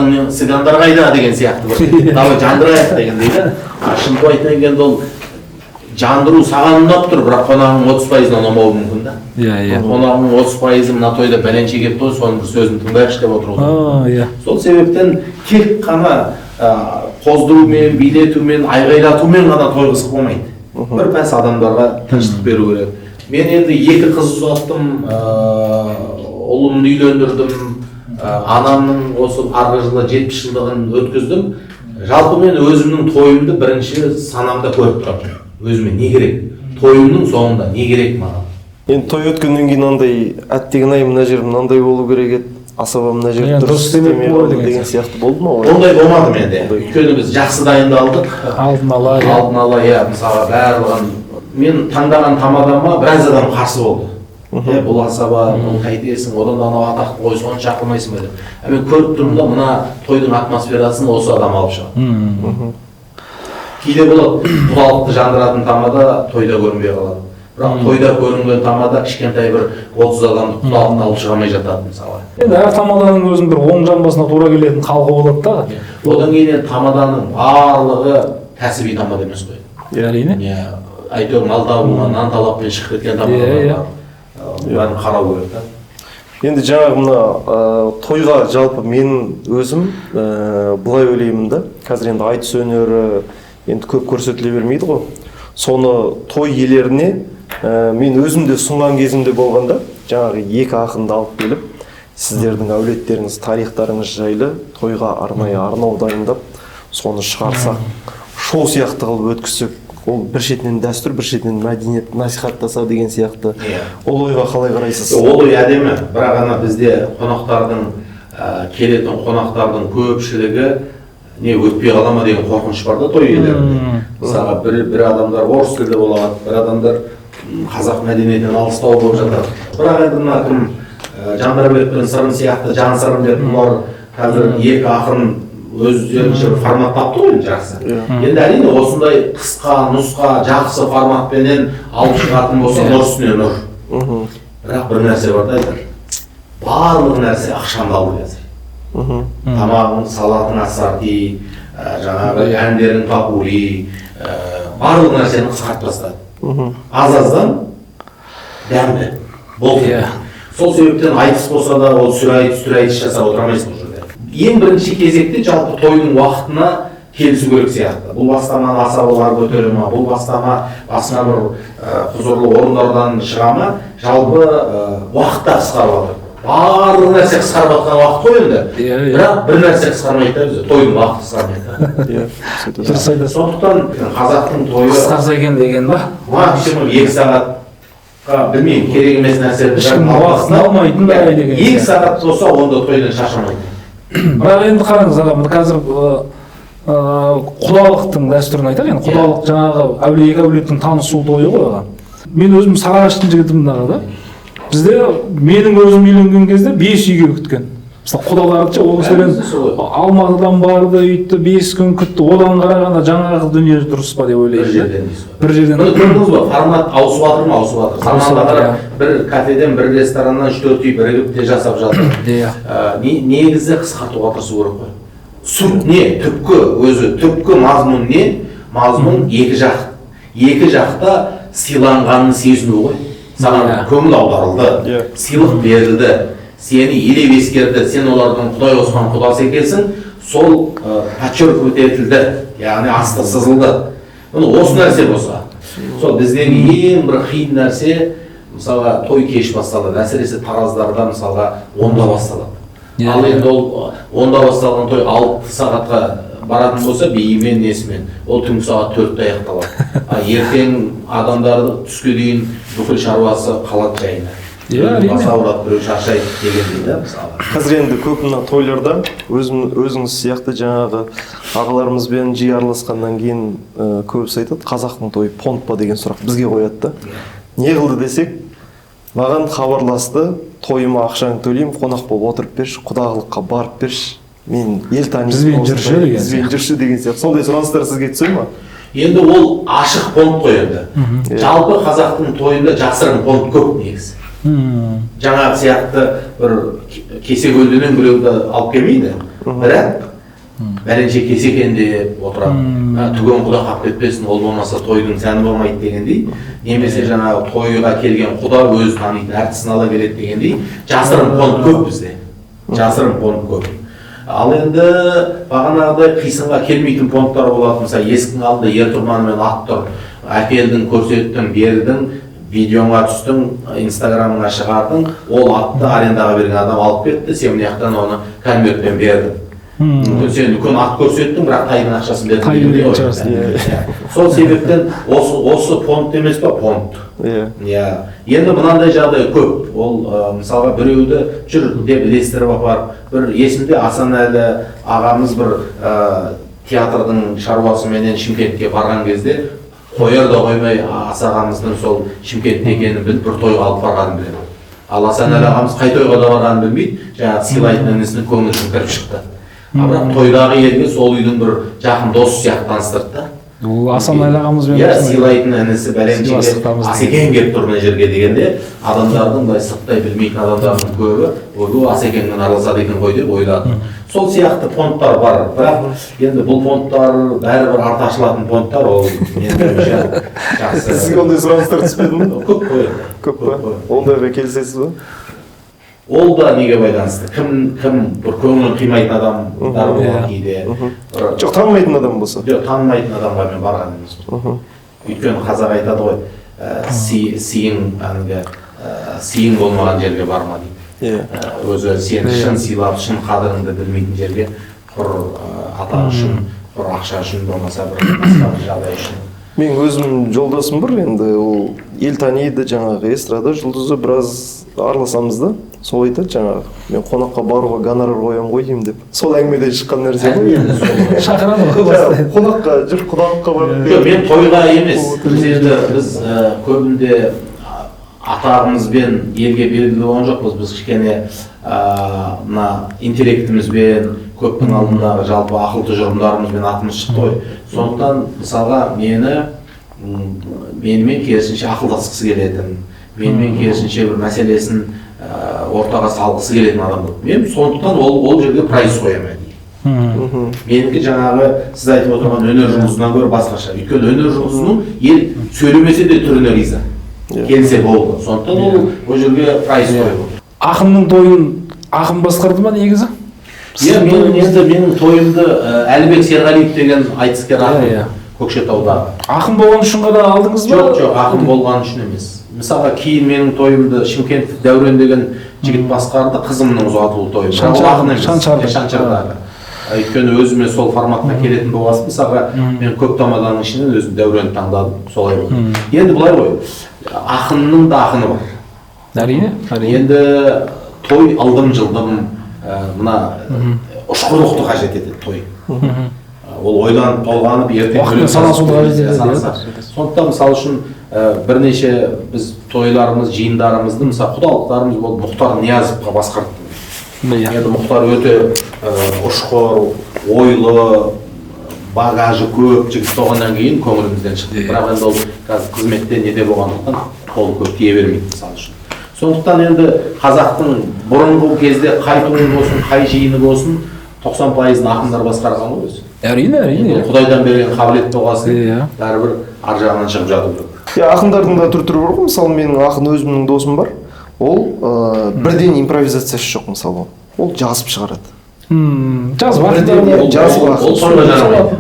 қайда деген сияқты бір. Давай жандырайық деген дейді. Шын айтайын дегенде ол жандыру саған ұнап тұр, бірақ қонағың 30%-ын ұнамауы мүмкін да. Қонағың 30%-ы мына тойда бәленше келіп той, соның бір сөзін тыңдайықшы деп отыру. Сол себептен тек қана қоздырумен, билетумен, айғайлатумен ғана той қызық болмайды. Бір пәс адамдарға тыныштық беру керек. Мен енді 2 қыз ұзаттым, ұлымды үйлендірдім, анамның осы арғы жылы 70 жылдығын өткіздім. Жалпы мен өзімнің тойымды бірінші санамда көріп тұрмын. Өзіме не керек? Тойымның соңында не керек маған?
Енді той өткеннен кейін андай әттеген ай мына жер мынандай болу керек еді, асаба мына жер дұрыс істемей қалды деген сияқты болды ма?
Ондай болмады менде. Өйткені біз жақсы дайындалдық.
Алдын ала,
мысалға барлығын мен таңдаған тамадама біраз адам қарсы болды. Бұл асаба, бұл қайтесің, одан да анау атақты қой, соны шақырмайсың ба деп. Мен көріп тұрмын да мына тойдың атмосферасын осы адам алып шығады. Кейде болады, құдалықты жандыратын тамада тойда көрінбей қалады. Бірақ тойда көрінген тамада кішкентай бір 30 адамды құдалықты алып шыға алмай жатады мысалы.
Енді әр тамаданың өзінің бір оң жамбасына тура келетін халқы болады да.
Одан кейін тамаданың барлығы кәсіби тамада емес қой.
Әрине.
Әйтеуір мал табуға, нан талаппен шығып кеткен тамада бар. Бәрін қарау керек та.
Енді жаңағы мына тойға жалпы мен өзім былай ойлаймын да, қазір енді айтыс өнері енді көп көрсетіле бермейді ғой. Соны той иелеріне мен өзім де ұсынған кезімде болғанда, жаңағы 2 ақынды алып келіп, сіздердің әулеттеріңіз, тарихтарыңыз жайлы тойға арнайы арнау дайындап, соны шығарсақ, шоу сияқты қылып өткізсек, ол бір шетінен дәстүр, бір шетінен мәдениет насихаттаса деген сияқты. Ол ойға қалай қарайсыз?
Ол ой әдемі, бірақ ана бізде қонақтардың келетін қонақтардың көпшілігі не өтпей қала ма деген қорқыныш бар да той иелерінде. Мысалға бір адамдар орыс тілді болады, бір адамдар қазақ мәдениетінен алыстау болып жатады. Бірақ енді мына кім Жандарбек пен Сырым сияқты Жан Сырым деп бұлар қазір 2 ақын өздерінше бір формат тапты ғой, жақсы. Енді әрине осындай қысқа, нұсқа, жақсы форматпенен алып шығатын болса, нұр үстіне нұр. Бірақ бір нәрсе бар да айтар. Барлық нәрсе ақшамдалды қазір. Тамағың, салатың ассорти, жаңағы әндерің попури, барлық нәрсені қысқартып тастады. Аз-аздан дәмді болды. Сол себептен айтыс болса да, ол сүр айтыс жасап отырмайсың ол жерде. Ең бірінші кезекте жалпы тойдың уақытына келісу керек сияқты. Бұл бастаманы асабалар көтере ма, бұл бастама басқа бір құзырлы орындардан шыға ма, жалпы уақытта қысқарып жатыр. Барлық нәрсе қысқарып жатқан уақыт қой енді. Бірақ бір нәрсе қысқармайды да бізде, тойдың уақыты қысқармайды.
Дұрыс айтасыз.
Сондықтан қазақтың тойы
Қысқарса екен деген ба?
максимум 2 сағатқа, білмеймін, керек емес нәрселерді
Ешкім уақытын алмайтын да деген.
2 сағат болса, онда тойдан шаршамайды.
Бірақ енді қараңыз аға, қазір құдалықтың дәстүрін айтайық, енді құдалық жаңағы екі әулеттің танысу тойы ғой аға. Мен өзім Сарыағаштың жігітімін аға да. Бізде менің өзім үйленген кезде 5 үйге күткен. Мысалы құдаларды ол кісілер Алматыдан барды, үйтті 5 күн күтті. Одан қарағанда жаңағы дүние дұрыс па деп ойлаймын. Бір жерден.
Көрдіңіз ба, формат ауысып жатыр ма, ауысып жатыр. Заманда қарап, бір кафеден, бір рестораннан 3-4 үй бірігіп те жасап жатыр. Негізі қысқартуға тырысу керек қой. Сұрт не? Түпкі өзі, түпкі мазмұн не? Мазмұн екі жақта сыйланғанын сезіну ғой. Саған көңіл аударылды, сыйлық берілді, сені елеп ескерді, сен олардың Құдай қосқан құдасы екенсің, сол подчеркивать етілді, яғни асты сызылды. Осы нәрсе болса, сол біздегі ең бір қиын нәрсе, мысалға той кеш басталады, әсіресе тараздарда мысалға 10-да басталады. Ал енді ол 10-да басталған той 6 сағатқа баратын болса, бейімен несімен, ол түнгі сағат 4-те аяқталады. Ертең адамдарды түске дейін бүкіл шаруасы қалады жайына. Баса ұрады, біреу шаршайды дегендей да мысалы.
Қазір енді көп мына тойларда өзіңіз сияқты жаңағы ағаларымызбен жиі араласқаннан кейін көбісі айтады, қазақтың тойы понт па деген сұрақ бізге қояды да. Не қылды десек, маған хабарласты, тойыма ақшаңды төлеймін, қонақ болып отырып берші, құдағылыққа барып берші. Мен ел танитын бізбен жүрші деген сияқты. Сондай сұраныстар сізге түсе ма?
Енді ол ашық понт қой енді. Жалпы қазақтың тойында жасырын понт көп негізі. Жаңағы сияқты бір кесе көлденен біреуді алып келмейді. Бірақ бәленше кесе екен деп отырады. Түген құда қап кетпесін, ол болмаса тойдың сәні болмайды дегендей. Немесе жаңағы тойға келген құда өзі танитын әртісін ала келеді дегендей. Жасырын понт көп бізде. Жасырын понт көп. Ал енді бағанағыдай қисынға келмейтін понттар болады. Мысалы, есіктің алдында ер тұрманымен ат тұр, әкелдің, көрсеттің, бердің, видеоңа түстің, инстаграмыңа шығардың, ол атты арендаға берген адам алып кетті, сен мына жақтан оны конвертпен бердің. Сен үлкен ат көрсеттің, бірақ тайдың ақшасын бердің. Сол себептен осы понт емес па, понт. Енді мынандай жағдай көп. Ол мысалға біреуді жүр деп ілестіріп апарып, бір есімде Асанәлі ағамыз бір театрдың шаруасыменен Шымкентке барған кезде қояр да қоймай Асағамыздың сол Шымкентте екенін біліп бір тойға алып барғанын біледі. Ал Асанәлі ағамыз қай тойға да барғанын білмейді, жаңағы сыйлайтын інісінің көңілін кіріп шықты. Бірақ тойдағы елге сол үйдің бір жақын досы сияқты таныстырды.
Ол Асанәлі ағамызбен
сыйлайтын інісі бәленшеге Асекең келіп тұр мына жерге дегенде адамдардың былай сырттай білмейтін адамдардың көбі ойбай Асекеңмен араласады екен ғой деп ойлады. Сол сияқты понттар бар. Бірақ енді бұл понттар бәрібір арты ашылатын понттар, ол меніңше жақсы.
Сізге ондай сұраныстар түспеді ме?
Көп қой.
Көп па? Ондайға келісесіз ба?
Ол да неге байланысты. Кім бір көңілін қимайтын адамдар болады кейде.
Жоқ, танымайтын адам болса.
Жоқ, танымайтын адамға мен барған емеспін. Өйткені қазақ айтады ғой, сиың болмаған жерге барма дейді. Өзі сені шын сыйлап, шын қадіріңді білмейтін жерге құр атақ үшін, құр ақша үшін болмаса бір басқа жағдай үшін.
Мен өзім жолдасым бар, енді ол ел таниды, жаңағы эстрада жұлдызы біраз араласамыз да. Сол айтады жаңағы, мен қонаққа баруға гонорар қоямын ғой деймін деп. Сол әңгімеден шыққан нәрсе ғой.
Шақырады ғой.
Қонаққа жүр, құдалыққа барып.
Жоқ, мен тойға емес. Біз көбінде атағымызбен елге белгілі болған жоқпыз. Біз кішкене мына интеллектімізбен, көптің алдындағы жалпы ақыл тұжырымдарымызбен атымыз шықты ғой. Сондықтан мысалға менімен керісінше ақылдасқысы келетін, менімен керісінше бір мәселесін ортаға салғысы келетін адам болды. Мен сондықтан ол жерге прайс қоямын. Менікі жаңағы сіз айтып отырған өнер жұмысынан гөрі басқаша. Өйткені өнер жұмысының ел сөйлемесе де түріне риза. Келсе болды. Сондықтан ол жерге прайс қойып отыр.
Ақынның тойын ақын басқарды ма негізі?
менің тойымды Әлібек Серғалиев деген айтыскер ақын Көкшетауда.
Ақын болған үшін ғана алдыңыз ба?
Жоқ, ақын болған үшін емес. Мысалға кейін менің тойымды Шымкенттік Дәурен деген жігіт басқарды, қызымның ұзатылу тойы. Шаншардағы. Өйткені өзіме сол форматқа келетін болғасын, мысалға мен көп тамаданың ішінен өзім Дәуренді таңдадым, солай болды. Енді былай ғой, ақынның да ақыны бар.
Әрине.
Енді той алдым-жылдым, мына ұшқырлықты қажет етеді той. Ол ойланып толғанып ертең
санасуды қажет етеді.
Сондықтан мысалы үшін бірнеше біз тойларымыз, жиындарымызды мысалы құдалықтарымыз болды, Мұхтар Ниязовқа басқарды. Енді Мұхтар өте ұшқыр, ойлы, багажы көп жігіт болғаннан кейін көңілімізден шықты. Бірақ енді ол қазір қызметте неде болғандықтан қолы көп тие бермейді мысалы үшін. Сондықтан енді қазақтың бұрынғы кезде қай тойы болсын, қай жиыны болсын, 90% ақындар басқарған ғой өзі.
Әрине.
Құдайдан берген қабілет болғасын, бәрібір ар жағынан шығып жату керек.
Ақындардың да түр-түрі бар ғой. Мысалы менің ақын өзімнің досым бар. Ол бірден импровизациясы жоқ мысалы. Ол жазып шығарады.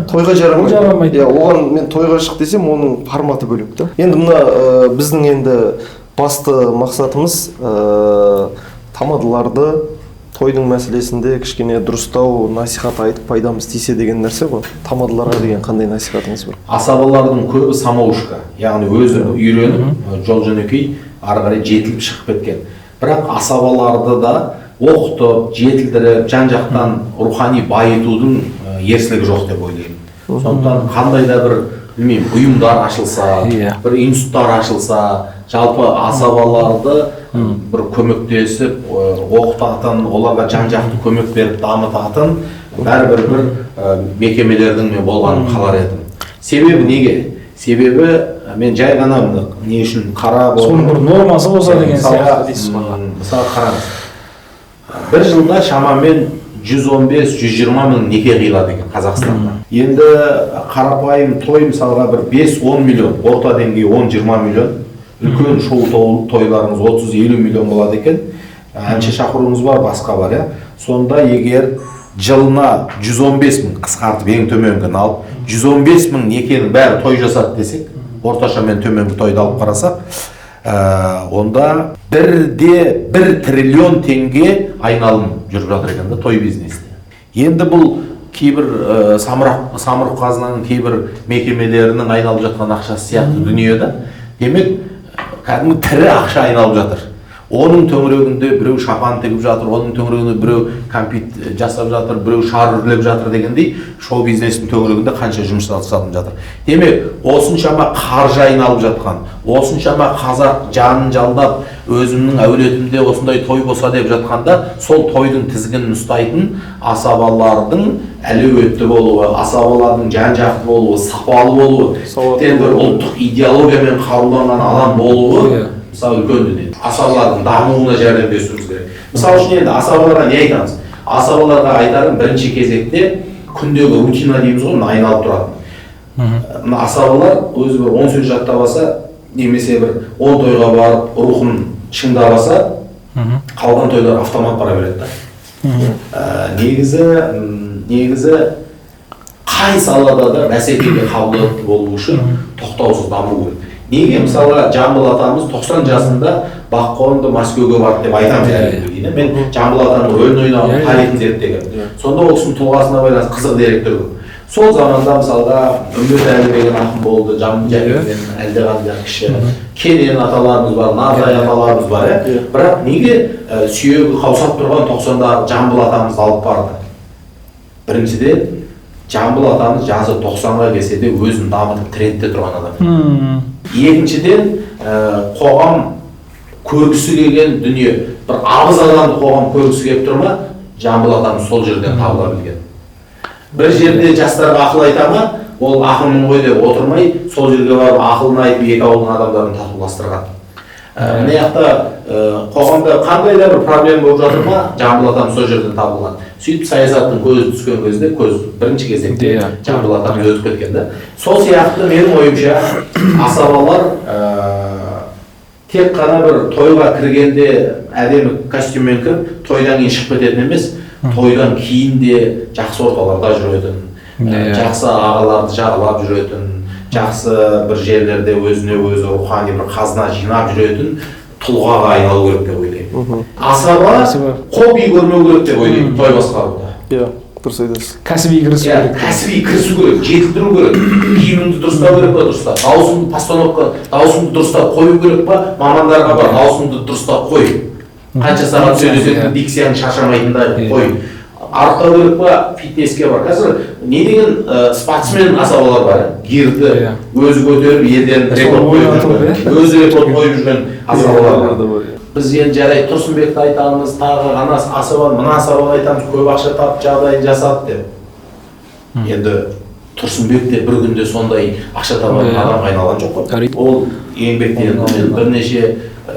Тойға жарамайды. Оған мен тойға шық десем, оның форматы бөлек та. Енді мына біздің енді басты мақсатымыз тамадыларды тойдың мәселесінде кішкене дұрыстау, насихат айтып пайдамыз тисе деген нәрсе ғой. Тамадыларға деген қандай насихатыңыз бар?
Асабалардың көбі самоушка, яғни өзі үйреніп, жол жөнекей ары қарай жетіліп шығып кеткен. Бірақ асабаларды да оқытып, жетілдіріп, жан-жақтан рухани байытудың ерсілігі жоқ деп ойлаймын. Сондықтан қандай да бір ұйымдар ашылса, бір институттар ашылса, жалпы асабаларды бір көмектесіп, оқытатын, оларға жан-жақты көмек беріп дамытатын бәрібір бір мекемелердің мен болғанын қалар едім. Себебі неге? Себебі мен жай ғана не үшін қарап
соның бір нормасы болса деген сияқты дейсіз ба?
Мысалы қараңыз. Бір жылда шамамен 115-120 мың неке қиылады екен Қазақстанда. Енді қарапайым той мысалға бір 5-10 миллион, орта деңгей 10-20 миллион, үлкен шоу тойларыңыз 30-50 миллион болады екен. Әнші шақыруыңыз бар, басқа бар, сонда егер жылына 115 мың қысқартып ең төменгіні алып, 115 мың некенің бәрі той жасады десек, орташа мен төменгі тойды алып қарасақ, онда 1,1 триллион теңге айналым жүріп жатыр екен да той бизнесінде. Енді бұл кейбір самұрық қазынаның кейбір мекемелерінің айналып жатқан ақшасы сияқты дүниеде, демек кәдімгі тірі ақша айналып жатыр. Оның төңірегінде біреу шапан тегіп жатыр, оның төңірегінде біреу компьют жасап жатыр, біреу шар үрлеп жатыр дегендей, шоу бизнестің төңірегінде қанша жұмыс жасалып жатыр. Демек, осыншама қаржы айналып жатқан, осыншама қазақ жанын жалдап, өзімнің әулетімде осындай той болса деп жатқанда, сол тойдың тізгінін ұстайтын асабалардың әлеуетті болуы, асабалардың жан-жақты болуы, сапалы болуы, тіптен бір ұлттық идеологиямен қаруланған адам болуы мысалы үлкен дүние. Асабалардың дамуына жәрдемдесуіміз керек. Мысалы үшін енді асабаларға не айтамыз? Асабаларға айтарым бірінші кезекте күндегі рутина дейміз ғой, айналып тұратын. Мына асабалар өзі бір 10 сөз жаттап алса, немесе бір 10 тойға барып рухын шыңдап алса, қалған тойлар автомат бара береді да. Негізі қай салада да бәсекеге қабілетті болу үшін тоқтаусыз даму керек. Неге мысалы Жамбыл атамыз 90 жасында Баққорымды Мәскеуге барды деп айтамын. Мен Жамбыл атамның рөлін ойнаған, тарихын зерттеген. Сонда ол кісінің тұлғасына байланысты қызық деректер көп. Сол заманда мысалға Үмбетәлі деген ақын болды, Жамбылден әлдеқандай кіші. Кенен аталарымыз бар, Нардай аталарымыз бар. Бірақ неге сүйегі қаусап тұрған 90-да Жамбыл атамызды алып барды? Біріншіден, Жамбыл атамыз жасы 90-ға келсе де өзін дамытып трендте тұрған адам. Екіншіден, қоғам көргісі келген дүние, бір абыз адамды қоғам көргісі келіп тұрма, Жамбыл атамыз сол жерден табыла білген. Бір жерде жастарға ақыл айтама, ол ақылмын ғой деп отырмай, сол жерге барып ақылын айтып екі ауылдың адамдарын татуластырған. Мына жақта қоғамда қандай да бір проблема болып жатыр ма, Жамбыл атамыз сол жерден табылған. Сөйтіп саясаттың көзі түскен кезде, бірінші кезекте Жамбыл атамыз өтіп кеткен да. Сол сияқты менің ойымша асабалар тек қана бір тойға кіргенде әдемі костюммен кіріп, тойдан кейін шығып кететін емес, тойдан кейін де жақсы орталарда жүретін, жақсы ағаларды жағалап жүретін, жақсы бір жерлерде өзіне өзі рухани бір қазына жинап жүретін тұлғаға айналу керек деп ойлаймын. Асаба хобби көрмеу керек деп ойлаймын той басқаруда.
Иә, дұрыс айтасыз.
Кәсіби кірісу керек.
Кәсіби кірісу керек, жетілдіру керек. Киіміңді дұрыстау керек па, дұрыстап. Дауысыңды постановка, дауысыңды дұрыстап қою керек па, мамандарға бар, дауысыңды дұрыстап қой. Қанша сағат сөйлесетін дикцияң шаршамайтындай қой. Арықтау керек па, фитнеске бар. Қазір не деген спортсмен асабалар бар, гирді өзі көтеріп, елден рекорд қойып жүрген, өзі рекорд қойып жүрген асабалар бар. Біз енді жарайды Тұрсынбекті айтамыз, тағы ғана асабаны, мына асабаны айтамыз, көп ақша тапып жағдайын жасады деп. Енді Тұрсынбек те бір күнде сондай ақша табатын адамға айналған жоқ қой. Ол еңбектен бірнеше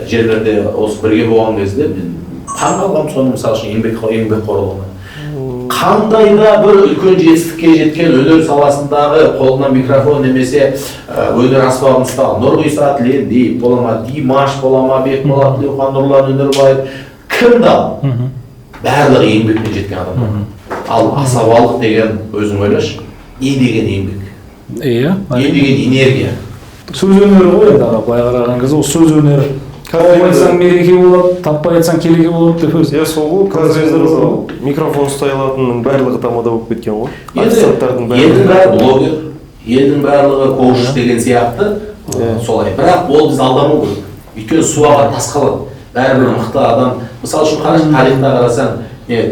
жерлерде осы бірге болған кезде мен таңқалғанмын соның мысалы үшін еңбекқорлығына. Қандай да бір үлкен жетістікке жеткен өнер саласындағы қолынан микрофон немесе өнер аспабын ұстаған Нұрғиса Тілендиев бола ма, Димаш бола ма, Бекболат Тілеухан, Нұрлан Өнербаев кімді ал? Барлығы еңбекпен жеткен адамдар. Ал асабалық деген өзің ойлашы, не деген еңбек?
Иә.
Не деген энергия?
Сөз өнері ғой енді былай қараған кезде ол сөз өнері. Тауып айтсаң мереке болады, таппай айтсаң келеке болады деп өзі.
Иә, сол ғой. Қазір микрофон ұстай алатынның барлығы тамада болып кеткен ғой.
Елдің бәрі блогер, елдің барлығы коуч деген сияқты солай. Бірақ ол біз алдамау керек. Өйткені суаға тас қалады. Бәрібір мықты адам. Мысалы үшін қарашы, тарихта қарасаң,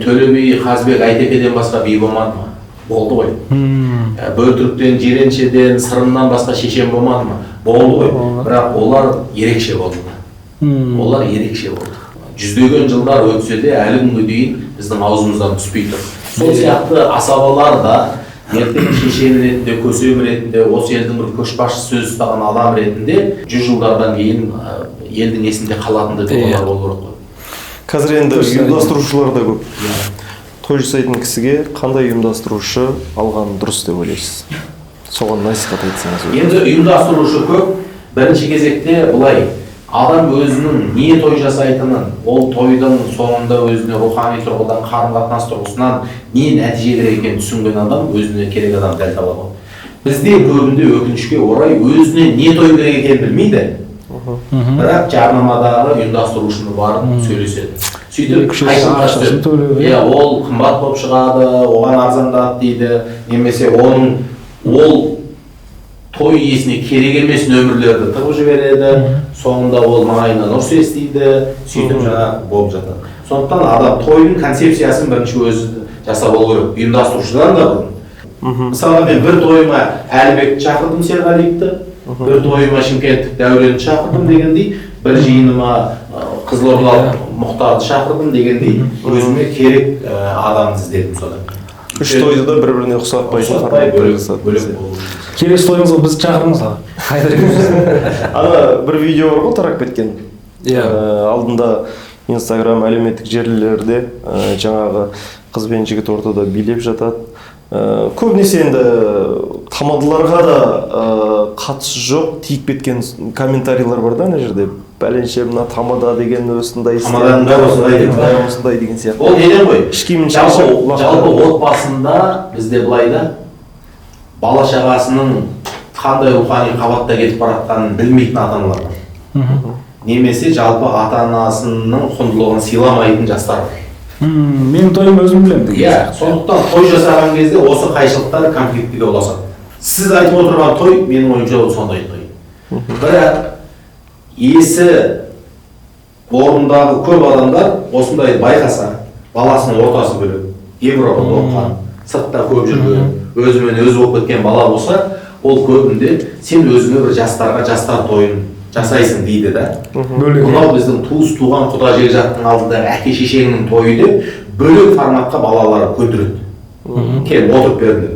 Төле би, Қазбек, Айтекеден басқа би болмады ма? Болды ғой. Бөлтіріктен, Жиреншеден, Сырымнан басқа шешен болмады ма? Болды ғой. Бірақ олар ерекше болды. Олар ерекше болды. Жүздеген жылдар өтсе де әлі күнге дейін біздің аузымыздан түспей тұр. Сол сияқты асабалар да ертең шешен ретінде, көсем ретінде, осы елдің бір көшбасшы сөз ұстаған адам ретінде 100 жылдардан кейін елдің есінде қалатындай тұлғалар болу керек қой.
Қазір енді ұйымдастырушылар да көп. Той жасайтын кісіге қандай ұйымдастырушы алған дұрыс деп ойлайсыз? Соған насихат айтсаңыз.
Енді ұйымдастырушы көп. Бірінші кезекте былай, адам өзінің не той жасайтынын, ол тойдың соңында өзіне рухани тұрғыдан, қарым-қатынас тұрғысынан не нәтиже керек екенін түсінген адам өзіне керек адам дәл табады. Бізде көбінде өкінішке орай өзіне не той керек екенін білмейді. Бірақ жарнамадағы ұйымдастырушыны барып сөйлеседі. Сөйтіп ол қымбат болып шығады, оған арзандады дейді, немесе ол той иесіне керек емес нөмірлерді тығып жібереді, соңында ол маңайына нұр естиді, сөйтіп жаңа болып жатады. Сондықтан адам тойдың концепциясын бірінші өзі жасап алу керек, ұйымдастырушыдан да бұрын. Мысалы мен бір тойыма Әлібекті шақырдым, Серғалиевті, бір тойыма Шымкенттік Дәуренді шақырдым дегендей, бір жиыныма Қызылордалық Мұхтарды шақырдым дегендей, өзіме керек адамды іздедім содан.
Үш тойды да бір-біріне ұқсатпай
келесі тойыңызға біз шақырыңыз аға.
Ана бір видео бар ғой тарап кеткен. Алдында Инстаграм әлеуметтік желілерде жаңағы қыз бен жігіт ортада билеп жатады. Көбінесе енді тамадыларға да қатысы жоқ, тиіп кеткен комментарийлер бар да ана жерде. Бәленше мына тамада деген осындай осындай деген сияқты.
Ол неден ғой?
Жалпы
отбасында бізде былай да бала шағасының қандай рухани қабатта кетіп баратқанын білмейтін ата-аналар бар. Немесе жалпы ата-анасының құндылығын сыйламайтын жастар бар.
Менің тойым өзім білемін.
Иә, сондықтан той жасаған кезде осы қайшылықтар конфликтіге ұласады. Сіз айтып отырған той, менің ойымша сондай той. Бірақ есі орындағы көп адамдар осындай байқаса, баласының ортасы бөлек, Европада оқыған, сыртта көп жүрген, өзімен өзі болып кеткен бала болса, ол көбінде сен өзіңе бір жастар тойын жасайсың дейді да. Мынау біздің туыс туған құда жекжаттың алдындағы әке шешеңнің тойы деп бөлек форматқа балалары көндіреді. Келіп отырып беріңдер.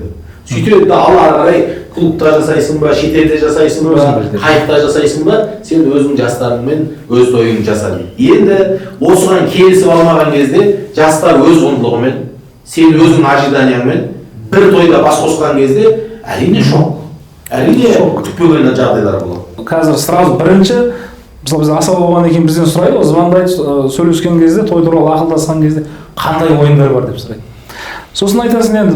Сөйтеді да ары қарай клубта жасайсың ба, шетелде жасайсың ба, қайықта жасайсың ба, сен өзің жастарыңмен өз тойыңды жаса дейді. Енді осыған келісіп алмаған кезде жастар өз құндылығымен, сен өзің ожиданияңмен бір тойда бас қосқан кезде әрине шок. Әрине күтпеген жағдайлар болады.
Қазір сразу бірінші, мысалы біз асаба болғаннан кейін бізден сұрайды, звондайды, сөйлескен кезде, той туралы ақылдасқан кезде қандай ойындар бар деп сұрайды. Сосын айтасың енді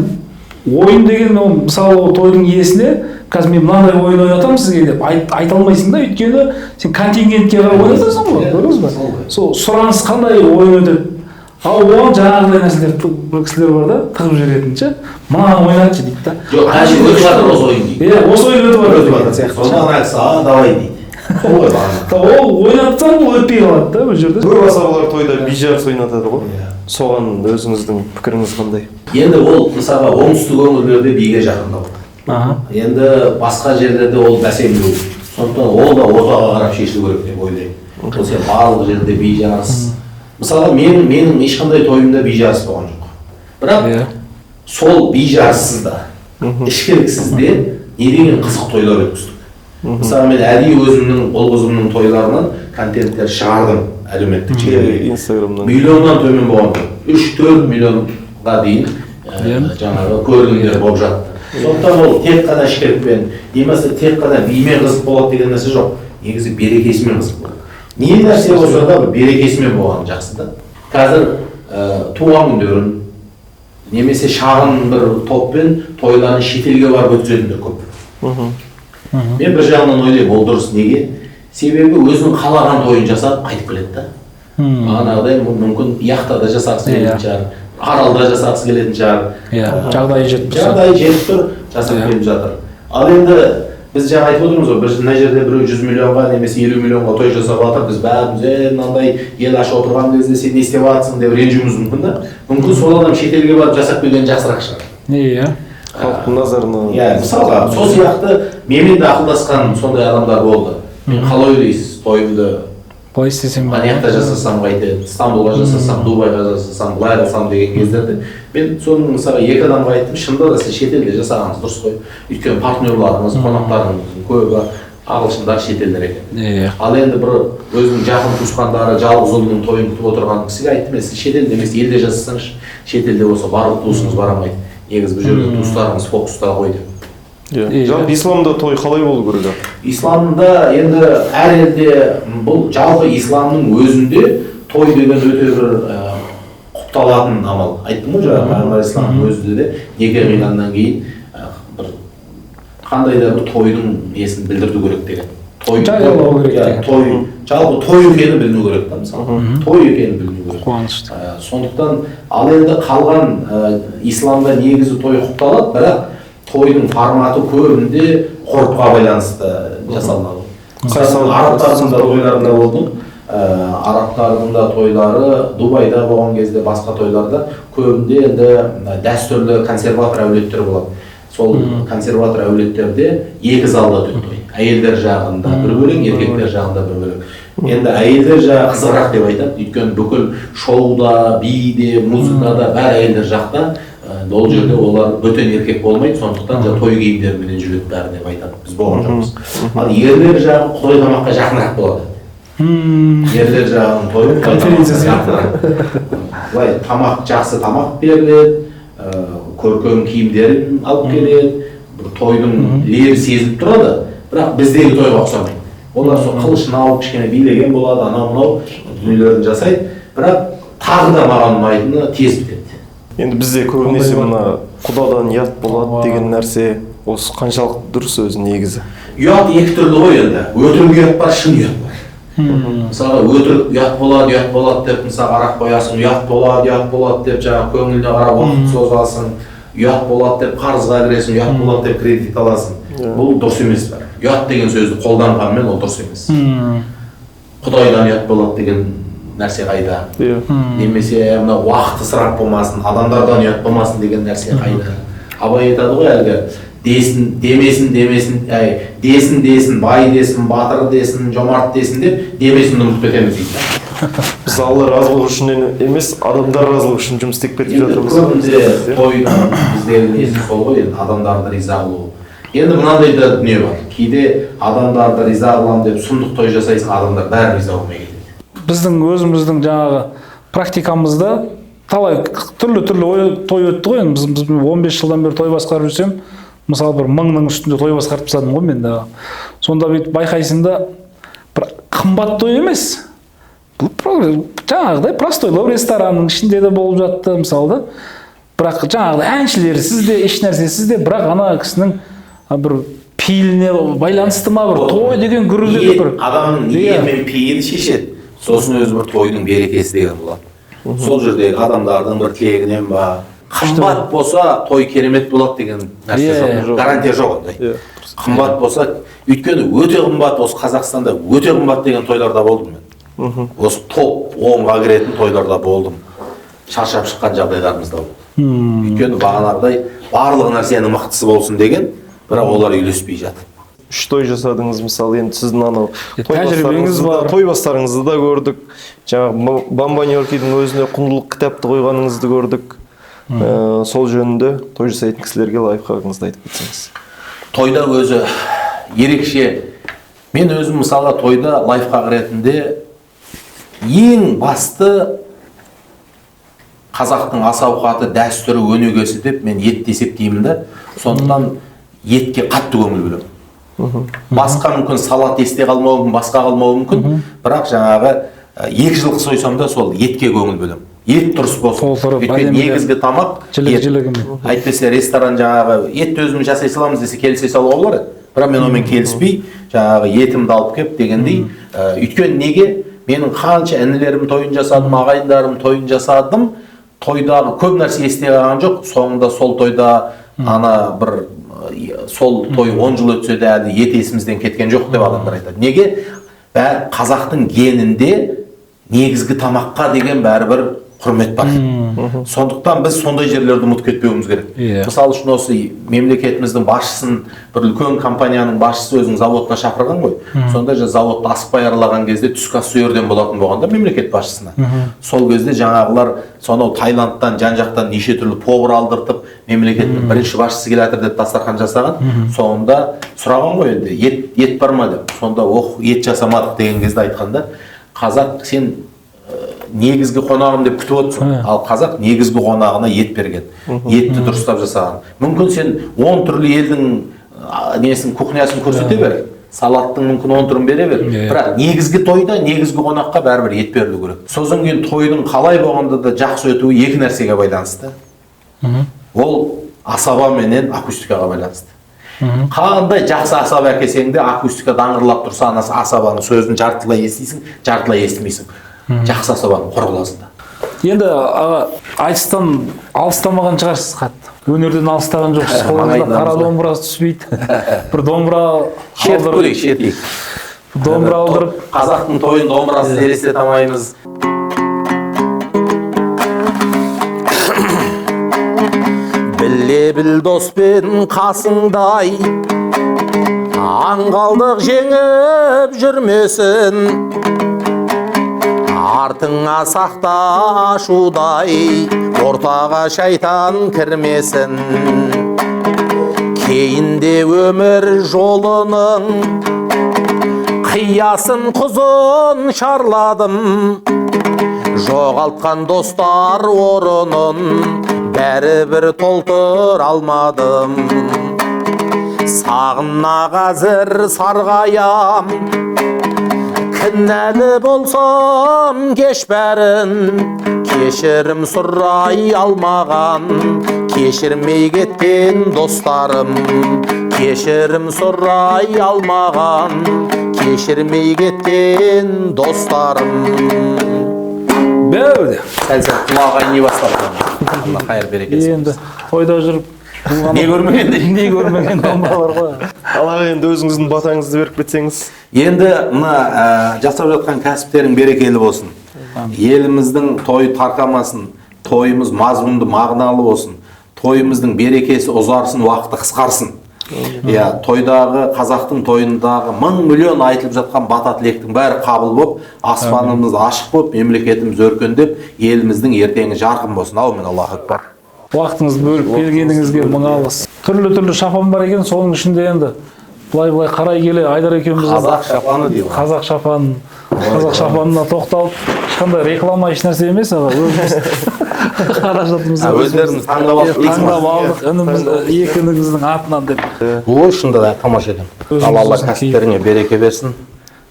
ойын деген ол мысалы ол тойдың иесіне қазір мен мынандай ойын ойнатамын сізге деп айта алмайсың да, өйткені сен контингентке қарап ойнатасың ғой, көрдіңіз ба? Сол сұраныс қандай ойын өтеді. Ал оған жаңағыдай нәрселер бір кісілер бар да, тығып жіберетін ше, мынаны ойнатшы дейді да.
Жоқ, қанша өтіп жатыр осы ойын дейді.
Иә, осы ойын өтіп жатыр сияқты.
Содан айтса, давай дейді.
Ол ойнатсаң ол өтпей қалады да, бұл жерде.
көп асабалар тойда бижарс ойнатады ғой. Соған өзіңіздің пікіріңіз қандай?
Енді ол мысалға оңтүстік өңірлерде биге жақындау. Енді басқа жерлерде ол бәсеңдеу. Сондықтан ол да ортаға қарап шешілу керек деп ойлаймын. Ол сен барлық жерде би жарыс. Мысалы менің ешқандай тойымда би жарыс болған жоқ. Бірақ сол би жарыссыз да, ішкіліксіз де не деген қызық тойлар өткіздік. Мысалы мен әдейі өзімнің ұл қызымның тойларынан контенттер шығардым әлеуметтік желіге.
Инстаграмнан.
Миллионнан төмен болған жоқ. 3-4 миллионға дейін жаңағы көрілімдер болып жатты. Сондықтан ол тек қана ішкілікпен, немесе тек қана бимен қызық болады деген нәрсе жоқ. Негізі берекесімен қызық болады. Не нәрсе болса да берекесімен болған жақсы да. Қазір туған күндерін немесе шағын бір топпен тойларын шетелге барып өткізетіндер көп. Мен бір жағынан ойлаймын, ол дұрыс. Неге? Себебі өзінің қалаған тойын жасап қайтып келеді да. Бағанағыдай мүмкін яхтада жасағысы келетін шығар, Аралда жасағысы келетін шығар.
Жағдайы
жетіп тұр, жасап келіп жатыр. Ал енді біз жаңа айтып отырмыз ғой, біз мына жерде біреу 100 миллионға немесе 50 миллионға той жасап жатыр, біз бәріміз мынандай ел ашып отырған кезде сен не істеп жатрсың деп ренжуіміз мүмкін да. Мүмкін сол адам шетелге барып жасап келген жақсырақ шығар.
Иә.
Халықтың назарына.
Иә, мысалға сол сияқты менімен де ақылдасқан сондай адамдар болды. Мен қалай ойлайсыз, тойымды
былай істесем
Маньякта жасасам қайтеді, Стамбулға жасасам, Дубайға жасасам, былай қылсам деген кездерде мен соның мысалға екі адамға айттым, шынында да сіз шетелде жасағаныңыз дұрыс қой. Өйткені партнерларыңыз, қонақтарыңыздың көбі ағылшындар, шетелдер екен. Ал енді бір өзінің жақын туысқандары жалғыз ұлының тойын күтіп отырған кісіге айттым, сіз шетелде емес, елде жасасаңыз, шетелде болса барлық туысыңыз барамайды. Негізі бұл жерде туыстарыңыз фокуста ғой деп.
Жалпы исламда той қалай болу керек?
Исламда енді әр елде бұл жалпы исламның өзінде той деген өте бір құпталатын амал. Айттым ғой жаңа, пайғамбар исламның өзінде де неке қиғаннан кейін бір қандай да бір тойдың несін білдіру керек деген.
Жариялау керек деген.
Жалпы той екені біліну керек та мысалы. Той екені біліну керек.
Қуанышты.
Сондықтан ал енді қалған исламда негізі той құпталады, бірақ тойдың форматы көбінде ғұрыпқа байланысты жасалынады. Мысалы, арабтардың да тойларында болдым. Арабтардың да тойлары Дубайда болған кезде басқа тойларда көбінде енді дәстүрлі консерватор әулеттер болады. Сол консерватор әулеттерде екі залда өтеді той. Әйелдер жағында бір бөлек, еркектер жағында бір бөлек. Енді әйелдер жағы қызығырақ деп айтады. Өйткені бүкіл шоуда, биде, музыкада бәрі әйелдер жақта. Ол жерде олар бөтен еркек болмайды, сондықтан той киімдерімен жүреді бәрі деп айтады. Біз болған жоқпыз. Ал ерлер жағы той тамаққа жақынырақ болады. Ерлер жағының тойы конференция жақынырақ. Былай тамақ жақсы тамақ беріледі, көркем киімдерін алып келеді, бір тойдың лебі сезіліп тұрады, бірақ біздегі тойға ұқсамайды. Олар сол қылышын алып кішкене билеген болады, анау-мынау дүниелерін жасайды, бірақ тағы да маған ұнайтыны тез бітеді.
Енді бізде көбінесе мына құдадан ұят болады деген нәрсе осы қаншалық дұрыс өзі негізі?
Ұят екі түрлі ғой енді. Өтірік ұят бар, шын ұят бар. Мысалға өтірік ұят болады деп, мысалы арақ қоясың, ұят болады деп, жаңағы көңіліне қарап уақыт созасың, ұят болады деп қарызға кіресің, ұят болады деп кредит аласың. Бұл дұрыс емес бар. Ұят деген сөзді қолданғанмен ол дұрыс емес. Құдайдан ұят болады деген нәрсе қайда? Немесе мына уақыт ысырап болмасын, адамдардан ұят болмасын деген нәрсе қайда? Абай айтады ғой әлгі десін, бай десін, батыр десін, жомарт десін деп демесін ұмытып кетеміз дейді.
Біз Алла разылығы үшін емес, адамдар разылығы үшін жұмыс істеп кетіп жатырмыз.
Көбінде той біздегі несі сол ғой, адамдарды риза қылу. Енді мынандай да дүние бар. Кейде адамдарды риза қыламын деп сұмдық той жасайсың, адамдар бәрі риза болмай кетеді.
Біздің өзіміздің жаңағы практикамызда талай түрлі той өтті ғой. Біз 15 жылдан бері той басқарып жүрсем, мысалы бір 1000-ның үстінде той басқарып тастадым ғой мен де. Сонда бүйтіп байқайсың да, бір қымбат той емес. Бұл жаңағыдай простойлау ресторанның ішінде де болып жатты мысалы да. Бірақ жаңағыдай әншілер сізде еш нәрсе сізде, бірақ ана кісінің бір пейіліне байланысты ма, бір той деген гүрілдік бір
адамның ниеті мен пейілі шешеді. Сосын өзі бір тойдың берекесі деген болады. Сол жердегі адамдардың бір тілегінен ба, қымбат болса той керемет болады деген нәрсе жоқ, гарантия жоқ ондай. Қымбат болса, өйткені өте қымбат, осы Қазақстанда өте қымбат деген тойларда болдым мен. Осы топ 10-ға кіретін тойларда болдым. Шаршап шыққан жағдайларымыз да болды. Өйткені бағанағыдай барлық нәрсенің мықтысы болсын деген, бірақ олар үйлеспей жатыр.
3 той жасадыңыз мысалы, енді сіздің анау
тәжірибеңіз бар.
той бастарыңызды да көрдік. Жаңағы Бамбаньоркидің өзіне құндылық кітапты қойғаныңызды көрдік. Сол жөнінде той жасайтын кісілерге лайфхагыңызды айтып кетсеңіз.
Тойда өзі ерекше. Мен өзім мысалға тойда лайфхак ретінде ең басты қазақтың ас ауқаты, дәстүрі, өнегесі деп мен ет есептеймін да. Сондықтан етке қатты көңіл бөлемін. Басқа мүмкін салат есте қалмауы мүмкін, басқа қалмауы мүмкін, бірақ жаңағы 2 жылқы сойсам да сол етке көңіл бөлемін. Ет дұрыс болсын. Өйткені негізгі тамақ ет. Әйтпесе ресторан жаңағы ет өзіміз жасай саламыз десе келісе салуға болар еді. Бірақ мен онымен келіспей, жаңағы етімді алып кеп дегендей. Өйткені неге? Менің қанша інілерім тойын жасадым, ағайындарым тойын жасадым. Тойдағы көп нәрсе есте қалған жоқ. Соңында сол тойда ана бір сол той 10 жыл өтсе де әлі ет есімізден кеткен жоқ деп адамдар айтады. Неге? Бәрі қазақтың генінде негізгі тамаққа деген бәрібір құрмет бар. Сондықтан біз сондай жерлерді ұмытып кетпеуіміз керек. Мысалы үшін осы мемлекетіміздің басшысын, бір үлкен компанияның басшысы өзінің заводына шақырған ғой. Сонда заводты асықпай аралаған кезде түскі ас сол жерден болатын болғанда мемлекет басшысына. Сол кезде жаңағылар сонау Таиландтан, жан-жақтан неше түрлі повар алдыртып, мемлекеттің бірінші басшысы келе жатыр деп дастархан жасаған. Соңында сұраған ғой енді, ет бар ма деп. Сонда ет жасамадық деген кезде айтқанда, қазақ сен негізгі қонағым деп күтіп отырсың. Ал қазақ негізгі қонағына ет берген. Етті дұрыстап жасаған. Мүмкін сен 10 түрлі елдің несін, кухнясын көрсете бер. Салаттың мүмкін 10 түрін бере бер. Бірақ негізгі тойда, негізгі қонаққа бәрібір ет берілу керек. Сосын кейін тойдың қалай болғанда да жақсы өтуі 2 нәрсеге байланысты. Ол асаба менен акустикаға байланысты. Қандай жақсы асаба әкелсең де акустика даңғырлап тұрса, анасы асабаның сөзін жартылай естисің, жартылай естімейсің. Жақсы асабаны құрғыласың да.
Енді айтыстан алыстамаған шығарсыз қатты. Өнерден алыстаған жоқсыз. Қолыңызда қара домбыра түспейді. Бір домбыра
шетейік.
Домбыра алдырып,
қазақтың тойын домбырасыз елестете алмаймыз. Біле біл доспен қасыңдай, аңғалдық жеңіп жүрмесін. Артыңа сақта ашудай, ортаға шайтан кірмесін. Кейінде өмір жолының қиясын құзын шарладым. Жоғалтқан достар орынын бәрібір толтыр алмадым. Сағына қазір сарғаям, кінәлі болсам кеш бәрін. Кешірім сұрай алмаған, кешірмей кеткен достарым. Кешірім сұрай алмаған, кешірмей кеткен достарым.
бәуде.
Сәл-сәл құлағай не бастап. Allah қайыр берекесі.
Енді тойда жүріп
не
көрмеген домбыралар ғой.
Алға енді өзіңіздің батаңызды беріп кетсеңіз.
Енді мына жасап жатқан кәсіптерің берекелі болсын. Еліміздің тойы тарқамасын, тойымыз мазмұнды, мағыналы болсын. Тойымыздың берекесі ұзарсын, уақыты қысқарсын. Тойдағы, қазақтың тойындағы 1000 миллион айтылып жатқан бата тілектің бәрі қабыл болып, аспанымыз ашық болып, мемлекетіміз өркендеп, еліміздің ертеңі жарқын болсын. Аумин, Аллаху акбар.
Уақытыңызды бөліп келгеніңізге мың алғыс. Түрлі шапан бар екен, соның ішінде енді былай қарай келе Айдар екеуміз
қазақ шапаны дейді.
Қазақ шапанына тоқталып, ешқандай реклама еш нәрсе емес, өзіміз қаражатымызды
өздеріміз
таңдап алдық, екі ініңіздің атынан деп.
Ой, шында да тамаша екен. Алла кәсіптеріңе береке берсін,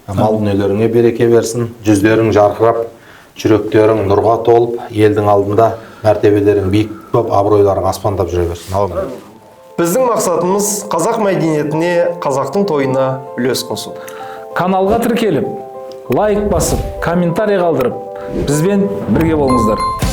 мал дүниелеріңе береке берсін, жүздерің жарқырап, жүректерің нұрға толып, елдің алдында мәртебелерің биік болып, абыройларың аспандап жүре берсін. Аумин.
Біздің мақсатымыз қазақ мәдениетіне, қазақтың тойына үлес қосу.
Каналға тіркеліп, лайк басып, комментарий қалдырып, бізбен бірге болыңыздар.